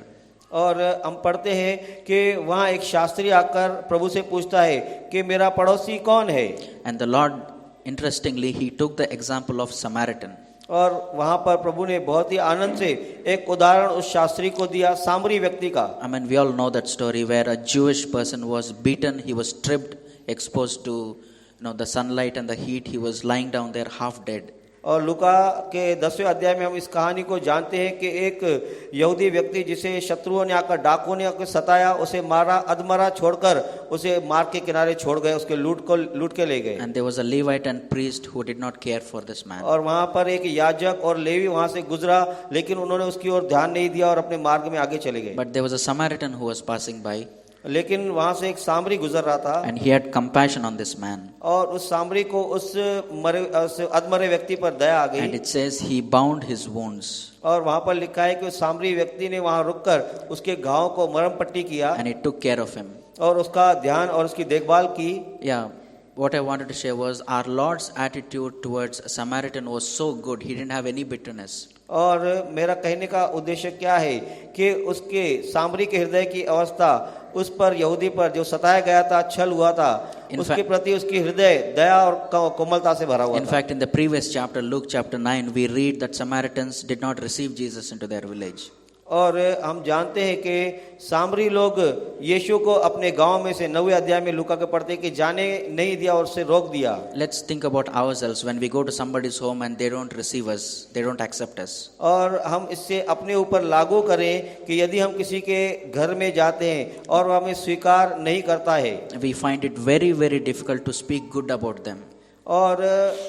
और हम पढ़ते हैं कि वहाँ एक शास्त्री आकर प्रभु से पूछता है कि मेरा पड़ोसी कौन है? And the Lord, interestingly, he took the example of Samaritan. और वहाँ पर प्रभु ने बहुत ही आनंद से एक उदाहरण उस शास्त्री को दिया सामरी व्यक्ति का। I mean, we all know that story where a Jewish person was beaten, he was stripped, exposed to the sunlight and the heat. He was lying down there half dead. और लूका के 10वें अध्याय में हम इस कहानी को जानते हैं कि एक यहूदी व्यक्ति जिसे शत्रुओं ने आकर डाकुओं ने आकर सताया उसे मारा अधमरा छोड़कर उसे मार्ग के किनारे छोड़ गए उसके लूट के ले गए। And there was a Levite and priest who did not care for this man. और वहाँ पर एक याजक और लेवी वहाँ से गुजरा लेकिन उन्होंने उसकी ओर ध्यान नहीं दिया और अपने मार्ग में आगे चले गए। But there was a Samaritan who was passing by. लेकिन वहाँ से एक सामरी गुजर रहा था। And he had compassion on this man. और उस सामरी को उस अधमरे व्यक्ति पर दया आ गई। And it says he bound his wounds. और वहाँ पर लिखा है कि उस सामरी व्यक्ति ने वहाँ रुककर उसके घाव को मरहम पट्टी किया। And he took care of him. और उसका ध्यान और उसकी देखभाल की। Yeah, what I wanted to share was our Lord's attitude towards a Samaritan was so good. He didn't have any bitterness. और मेरा कहने का उद्देश्य क्या है कि उसके सामरी के हृदय की अवस्था उस पर यहूदी पर जो सताया गया था छल हुआ था उसके प्रति उसकी हृदय दया और कोमलता से भरा हुआ था। In fact, in the previous chapter, Luke chapter 9, we read that Samaritans did not receive Jesus into their village. और हम जानते हैं कि सामरी लोग यीशु को अपने गांव में से 9वें अध्याय में लूका के पढ़ते कि जाने नहीं दिया और उसे रोक दिया। Let's think about ourselves when we go to somebody's home and they don't receive us, they don't accept us. और हम इससे अपने ऊपर लागू करें कि यदि हम किसी के घर में जाते हैं और वह हमें स्वीकार नहीं करता है, We find it very, very difficult to speak good about them. और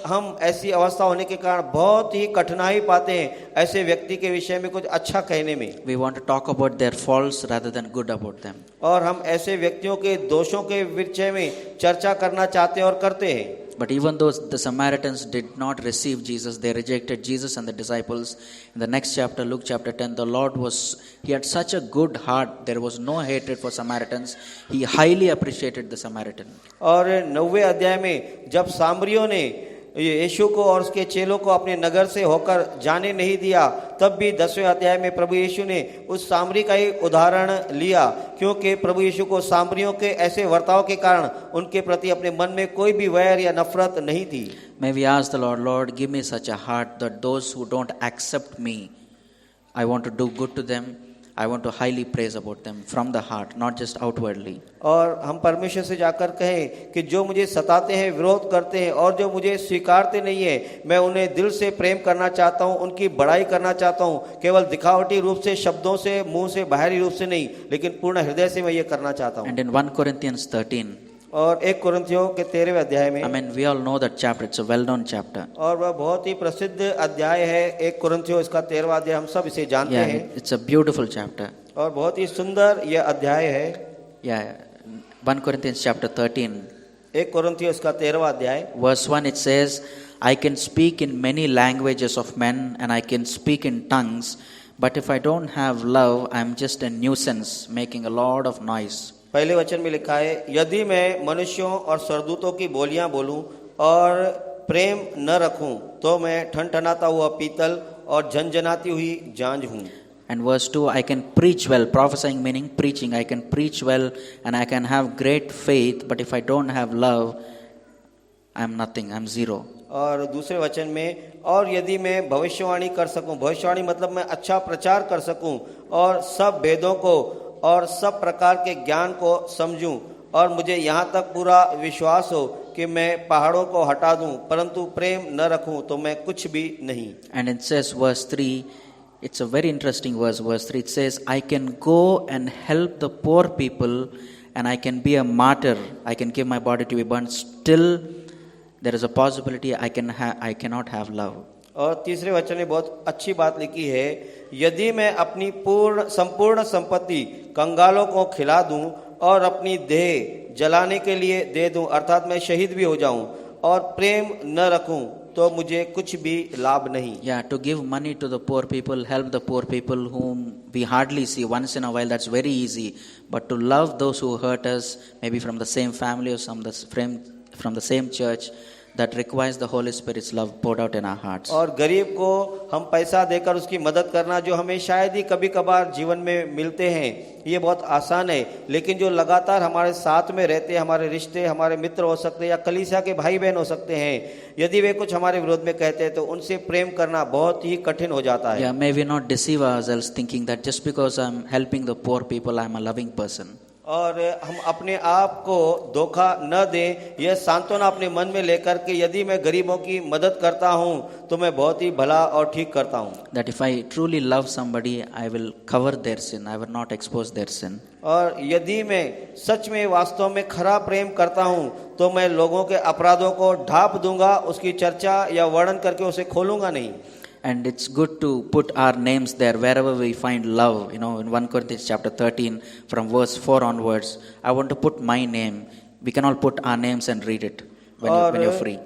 हम ऐसी अवस्था होने के कारण बहुत ही कठिनाई पाते हैं ऐसे व्यक्ति के विषय में कुछ अच्छा कहने में। We want to talk about their faults rather than good about them. और हम ऐसे व्यक्तियों के दोषों के विषय में चर्चा करना चाहते हैं और करते हैं। But even though the Samaritans did not receive Jesus, they rejected Jesus and the disciples. In the next chapter, Luke chapter 10, the Lord he had such a good heart. There was no hatred for Samaritans. He highly appreciated the Samaritan. और 9वें अध्याय में जब सामरियों ने यीशु को और उसके चेलों को अपने नगर से होकर जाने नहीं दिया, तब भी 10वें अध्याय में प्रभु यीशु ने उस सामरी का ही उदाहरण लिया, क्योंकि प्रभु यीशु को सामरियों के ऐसे वर्ताव के कारण उनके प्रति अपने मन में कोई भी वैर या नफरत नहीं थी. May we ask the Lord, Lord, give me such a heart that those who don't accept me, I want to do good to them. I want to highly praise about them from the heart, not just outwardly. और हम परमेश्वर से जाकर कहें कि जो मुझे सताते हैं, विरोध करते हैं और जो मुझे स्वीकारते नहीं है, मैं उन्हें दिल से प्रेम करना चाहता हूं, उनकी बड़ाई करना चाहता हूं, केवल दिखावटी रूप से, शब्दों से, मुंह से, बाहरी रूप से नहीं, लेकिन पूर्ण हृदय से मैं ये करना चाहता हूं. And in 1 Corinthians 13, और 1 कुरिन्थियों के 13वें अध्याय में, I mean, we all know that chapter. It's a well-known chapter. और वह बहुत ही प्रसिद्ध अध्याय है. 1 कुरिन्थियों इसका 13वां अध्याय, हम सब इसे जानते Yeah, हैं. it's a beautiful chapter. और बहुत ही सुंदर यह अध्याय है. Yeah, 1 Corinthians chapter 13, 1 कुरिन्थियों इसका 13वां अध्याय, verse 1, it says, I can speak in many languages of men and I can speak in tongues, but if I don't have love, I'm just a nuisance, making a lot of noise. पहले वचन में लिखा है, यदि मैं मनुष्यों और स्वर्गदूतों की बोलियां बोलूं और प्रेम न रखूं, तो मैं ठनठनाता हुआ पीतल और झनझनाती हुई झांझ हूं. And verse 2, I can preach well, prophesying meaning preaching. I can preach well and I can have great faith, but if I don't have love, I'm nothing, I'm zero. और दूसरे वचन में, और यदि मैं भविष्यवाणी कर सकूं, भविष्यवाणी मतलब मैं अच्छा प्रचार कर सकूं और सब भेदों को और सब प्रकार के ज्ञान को समझूं, और मुझे यहाँ तक पूरा विश्वास हो कि मैं पहाड़ों को हटा दूं, परंतु प्रेम न रखूं तो मैं कुछ भी नहीं. And it says verse 3, it's a very interesting verse, verse 3, it says, I can go and help the poor people and I can be a martyr, I can give my body to be burned, still there is a possibility I cannot have love. और तीसरे वचन में बहुत अच्छी बात लिखी है, यदि मैं अपनी संपूर्ण संपत्ति कंगालों को खिला दूं और अपनी देह जलाने के लिए दे दूं, अर्थात मैं शहीद भी हो जाऊं, और प्रेम न रखूं, तो मुझे कुछ भी लाभ नहीं. Yeah, to give money to the poor people, help the poor people whom we hardly see once in a while, that's very easy. But to love those who hurt us, maybe from the same family or from the same church, that requires the Holy Spirit's love poured out in our hearts. और गरीब को हम पैसा देकर उसकी मदद करना, जो हमें शायद ही कभी कभार जीवन में मिलते हैं, ये बहुत आसान है. लेकिन जो लगातार हमारे साथ में रहते हैं, हमारे रिश्ते, हमारे मित्र हो सकते हैं या कलीसिया के भाई बहन हो सकते हैं, यदि वे कुछ हमारे विरोध में कहते हैं तो उनसे प्रेम करना बहुत ही कठिन हो जाता है. Yeah, may we not deceive ourselves thinking that just because I'm helping the poor people, I'm a loving person. और हम अपने आप को धोखा न दें, यह सांत्वना अपने मन में लेकर के यदि मैं गरीबों की मदद करता हूं तो मैं बहुत ही भला और ठीक करता हूं. That if I truly love somebody, I will cover their sin, I will not expose their sin. और यदि मैं सच में वास्तव में खरा प्रेम करता हूं तो मैं लोगों के अपराधों को ढांप दूंगा, उसकी चर्चा या वर्णन करके उसे खोलूंगा नहीं. And it's good to put our names there wherever we find love. You know, in 1 Corinthians chapter 13, from verse 4 onwards, I want to put my name. We can all put our names and read it when you're free.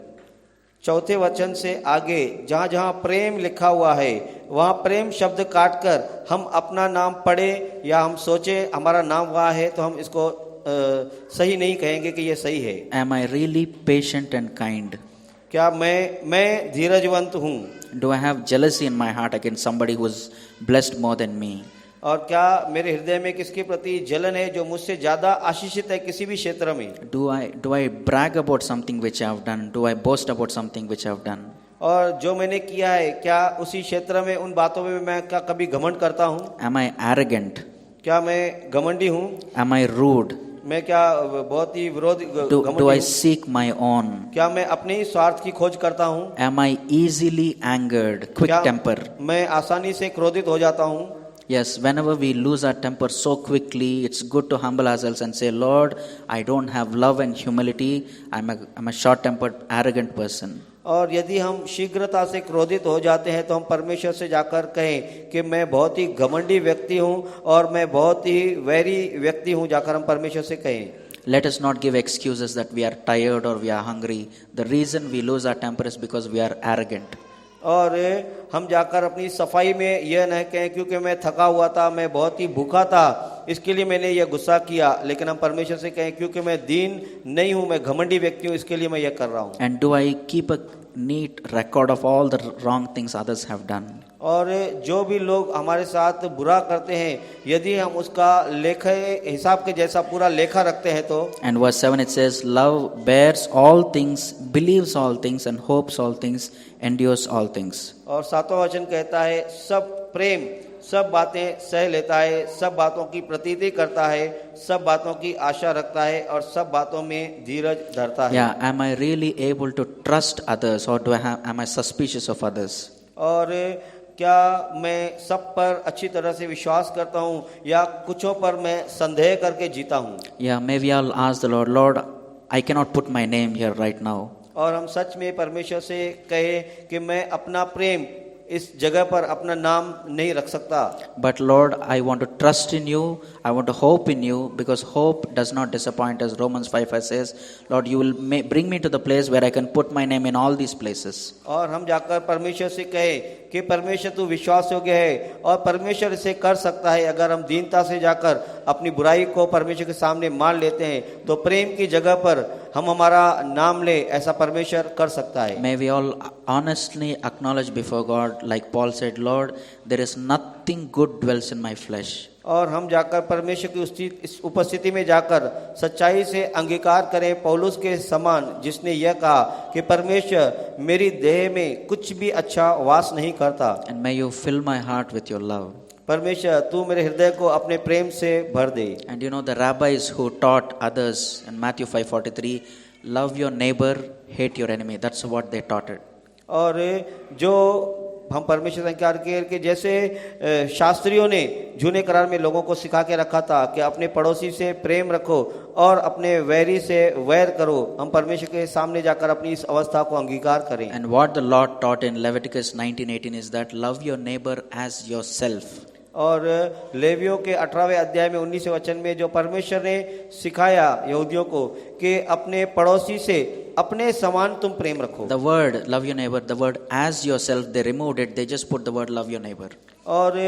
चौथे वचन से आगे जहाँ जहाँ प्रेम लिखा हुआ है, वहाँ प्रेम शब्द काटकर हम अपना नाम पढ़े या हम सोचे हमारा नाम वहाँ है, तो हम इसको सही नहीं कहेंगे कि ये सही है. Am I really patient and kind? क्या मैं धीरजवंत हूँ? Do I have jealousy in my heart against somebody who is blessed more than me? और क्या मेरे हृदय में किसके प्रति जलन है जो मुझसे ज्यादा आशीषित है किसी भी क्षेत्र में? Do I brag about something which I have done? Do I boast about something which I have done? और जो मैंने किया है, क्या उसी क्षेत्र में उन बातों में मैं क्या कभी घमंड करता हूँ? Am I arrogant? क्या मैं घमंडी हूँ? Am I rude? मैं क्या बहुत ही विरोधी Do I seek my own? क्या मैं अपने ही स्वार्थ की खोज करता हूँ? Am I easily angered, quick temper? मैं आसानी से क्रोधित हो जाता हूँ? Yes, whenever we lose our temper so quickly, it's good to humble ourselves and say, Lord, I don't have love and humility. I'm a short-tempered, arrogant person. और यदि हम शीघ्रता से क्रोधित हो जाते हैं तो हम परमेश्वर से जाकर कहें कि मैं बहुत ही घमंडी व्यक्ति हूँ और मैं बहुत ही वैरी व्यक्ति हूँ, जाकर हम परमेश्वर से कहें. Let us not give excuses that we are tired or we are hungry. The reason we lose our temper is because we are arrogant. और हम जाकर अपनी सफाई में यह न कहें क्योंकि मैं थका हुआ था, मैं बहुत ही भूखा था, इसके लिए मैंने यह गुस्सा किया, लेकिन हम परमेश्वर से कहें क्योंकि मैं दीन नहीं हूँ, मैं घमंडी व्यक्ति हूँ, इसके लिए मैं यह कर रहा हूँ. And do I keep a neat record of all the wrong things others have done? और जो भी लोग हमारे साथ बुरा करते हैं, यदि हम उसका लेखा हिसाब के जैसा पूरा लेखा रखते हैं तो. And verse 7 it says, love bears all things, believes all things, and hopes all things, endures all things. और 7वां वचन कहता है, सब प्रेम सब बातें सह लेता है, सब बातों की प्रतीति करता है, सब बातों की आशा रखता है और सब बातों में धीरज धरता है. Yeah, am I really able to trust others, or am I suspicious of others? और क्या मैं सब पर अच्छी तरह से विश्वास करता हूँ या कुछों पर मैं संदेह करके जीता हूँ. Yeah, may we all ask the Lord, Lord, I cannot put my name here right now. और हम सच में परमेश्वर से कहे कि मैं अपना प्रेम इस जगह पर अपना नाम नहीं रख सकता. But Lord, I want to trust in you. I want to hope in you, because hope does not disappoint, as Romans 5 says. Lord, you will bring me to the place where I can put my name in all these places. और हम जाकर परमेश्वर से कहे कि परमेश्वर तू विश्वास योग्य है और परमेश्वर इसे कर सकता है. अगर हम दीनता से जाकर अपनी बुराई को परमेश्वर के सामने मान लेते हैं तो प्रेम की जगह पर हम हमारा नाम ले, ऐसा परमेश्वर कर सकता है. May we all honestly acknowledge before God, like Paul said, Lord, there is nothing good dwells in my flesh. और हम जाकर परमेश्वर की इस उपस्थिति में जाकर सच्चाई से अंगीकार करें पौलुस के समान, जिसने यह कहा कि परमेश्वर मेरी देह में कुछ भी अच्छा वास नहीं करता. And may you fill my heart with your love. परमेश्वर तू मेरे हृदय को अपने प्रेम से भर दे. And you know, the rabbis who taught others in Matthew 5:43, love your neighbor, hate your enemy. That's what they taught it. और जो हम परमेश्वर से अंगीकार के जैसे शास्त्रियों ने जूने करार में लोगों को सिखा के रखा था कि अपने पड़ोसी से प्रेम रखो और अपने वैरी से वैर करो, हम परमेश्वर के सामने जाकर अपनी इस अवस्था को अंगीकार करें. And what the Lord taught in Leviticus 19:18 is that love your neighbor as yourself. और लेवियों के 18वें अध्याय में 19वें वचन में जो परमेश्वर ने सिखाया यहूदियों को कि अपने पड़ोसी से अपने समान तुम प्रेम रखो. The word love your neighbor, the word as yourself, they removed it. They just put the word love your neighbor. और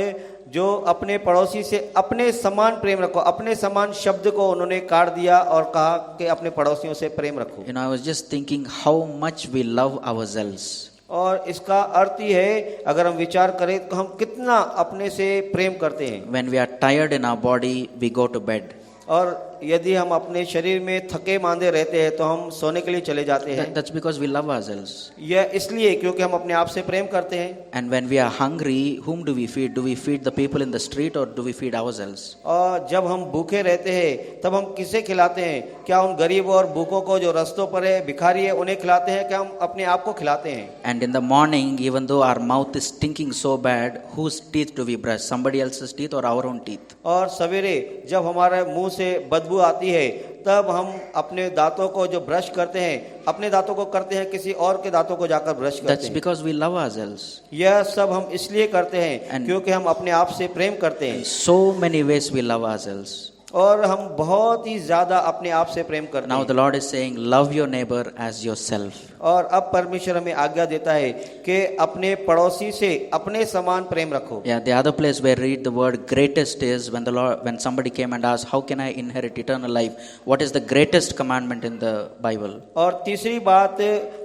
जो अपने पड़ोसी से अपने समान प्रेम रखो, अपने समान शब्द को उन्होंने काट दिया और कहा कि अपने पड़ोसियों से प्रेम रखो. You know, I was just thinking how much we love ourselves. और इसका अर्थ ही है, अगर हम विचार करें तो हम कितना अपने से प्रेम करते हैं. When we are tired in our body, we go to bed. और यदि हम अपने शरीर में थके मांदे रहते हैं तो हम सोने के लिए चले जाते हैं. That's because we love ourselves. यह इसलिए क्योंकि हम अपने आप से प्रेम करते हैं. And when we are hungry, whom do we feed? Do we feed the people in the street or do we feed ourselves? और जब हम भूखे रहते हैं तब हम किसे खिलाते हैं? क्या उन गरीब और भूखों को जो रास्तों पर है, भिखारी है, उन्हें खिलाते हैं, क्या हम अपने आप को खिलाते हैं? And in the morning, even though our mouth is stinking so bad, whose teeth do we brush? Somebody else's teeth or our own teeth? और सवेरे जब हमारे मुंह से बदबू आती है तब हम अपने दांतों को जो ब्रश करते हैं, अपने दांतों को करते हैं, किसी और के दांतों को जाकर ब्रश करते That's हैं. because we love ourselves. यह सब हम इसलिए करते हैं And- क्योंकि हम अपने आप से प्रेम करते हैं. So many ways we love ourselves. और हम बहुत ही ज्यादा अपने आप से प्रेम करते Now हैं. the Lord is saying, love your neighbor as yourself. और अब परमेश्वर हमें आज्ञा देता है कि अपने पड़ोसी से अपने समान प्रेम रखो. Yeah, the other place where read the word greatest is when somebody came and asked, how can I inherit eternal life? What is the greatest commandment in the Bible? और तीसरी बात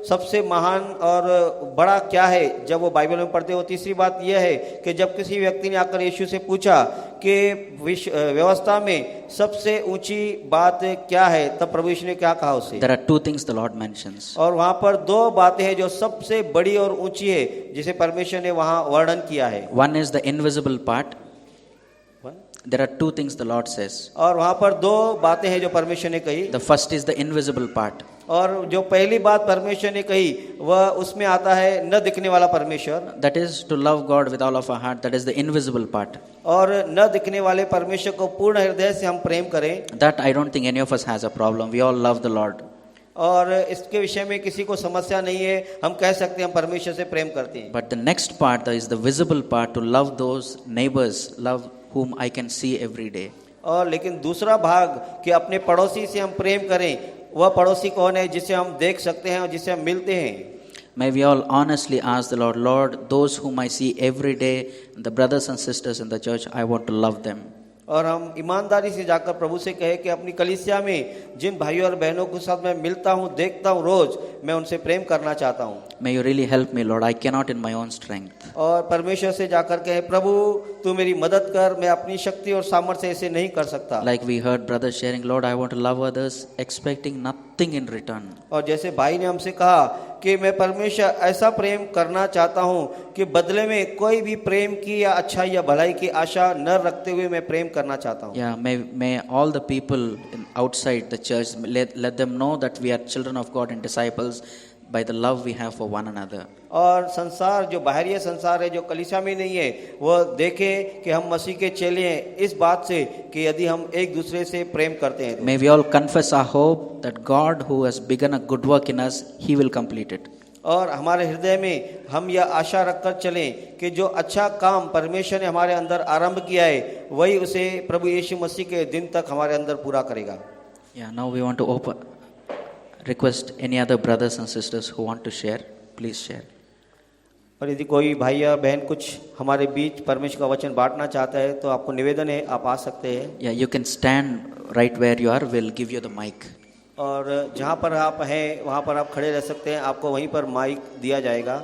सबसे महान और बड़ा क्या है, जब वो बाइबल में पढ़ते हो, तीसरी बात यह है कि जब किसी व्यक्ति ने आकर यीशु से पूछा कि व्यवस्था में सबसे ऊंची बात क्या है, तब प्रभु यीशु ने क्या कहा उसे? There are two things the Lord mentions. और वहां पर दो बातें हैं जो सबसे बड़ी और ऊंची है, जिसे परमेश्वर ने वहां वर्णन किया है. One is the invisible part. There are two things the Lord says. और वहां पर दो बातें हैं जो परमेश्वर ने कही. The first is the invisible part. और जो पहली बात परमेश्वर ने कही वह उसमें आता है न दिखने वाला परमेश्वर. That is to love God with all of our heart. That is the invisible part. और न दिखने वाले परमेश्वर को पूर्ण हृदय से हम प्रेम करें. That I don't think any of us has a problem. We all love the Lord. और इसके विषय में किसी को समस्या नहीं है, हम कह सकते हैं हम परमेश्वर से प्रेम करते हैं. But the next part is the visible part, to love those neighbors, love whom I can see every day. और लेकिन दूसरा भाग कि अपने पड़ोसी से हम प्रेम करें, वह पड़ोसी कौन है जिसे हम देख सकते हैं और जिसे हम मिलते हैं। May we all honestly ask the Lord, Lord, those whom I see every day, the brothers and sisters in the church, I want to love them. और हम ईमानदारी से जाकर प्रभु से कहे कि अपनी कलीसिया में जिन भाइयों और बहनों के साथ मैं मिलता हूँ, देखता हूँ रोज, मैं उनसे प्रेम करना चाहता हूँ। May you really help me, Lord. I cannot in my own strength. और परमेश्वर से जाकर कहे, प्रभु तू मेरी मदद कर, मैं अपनी शक्ति और सामर्थ्य ऐसे नहीं कर सकता। Like we heard brother sharing, Lord, I want to love others, expecting nothing in return. और जैसे भाई ने हमसे कहा कि मैं परमेश्वर ऐसा प्रेम करना चाहता हूँ कि बदले में कोई भी प्रेम की या अच्छाई या भलाई की आशा न रखते हुए मैं प्रेम करना चाहता हूँ। Yeah, may all the people outside the church, let them know that we are children of God and disciples by the love we have for one another. और संसार जो बाहरी संसार है, जो कलीसिया में नहीं है, वह देखे कि हम मसीह के चेले हैं इस बात से कि यदि हम एक दूसरे से प्रेम करते हैं। May we all confess our hope that God who has begun a good work in us, He will complete it. और हमारे हृदय में हम यह आशा रखकर चलें कि जो अच्छा काम परमेश्वर ने हमारे अंदर आरंभ किया है, वही उसे प्रभु यीशु मसीह के दिन तक हमारे अंदर पूरा करेगा। Yeah, now we want to request any other brothers and sisters who want to share, please share. और यदि कोई भाई या बहन कुछ हमारे बीच परमेश्वर का वचन बांटना चाहता है तो आपको निवेदन है, आप आ सकते हैं। Yeah, you can stand right where you are. We'll give you the mic. और जहाँ पर आप हैं वहाँ पर आप खड़े रह सकते हैं, आपको वहीं पर माइक दिया जाएगा।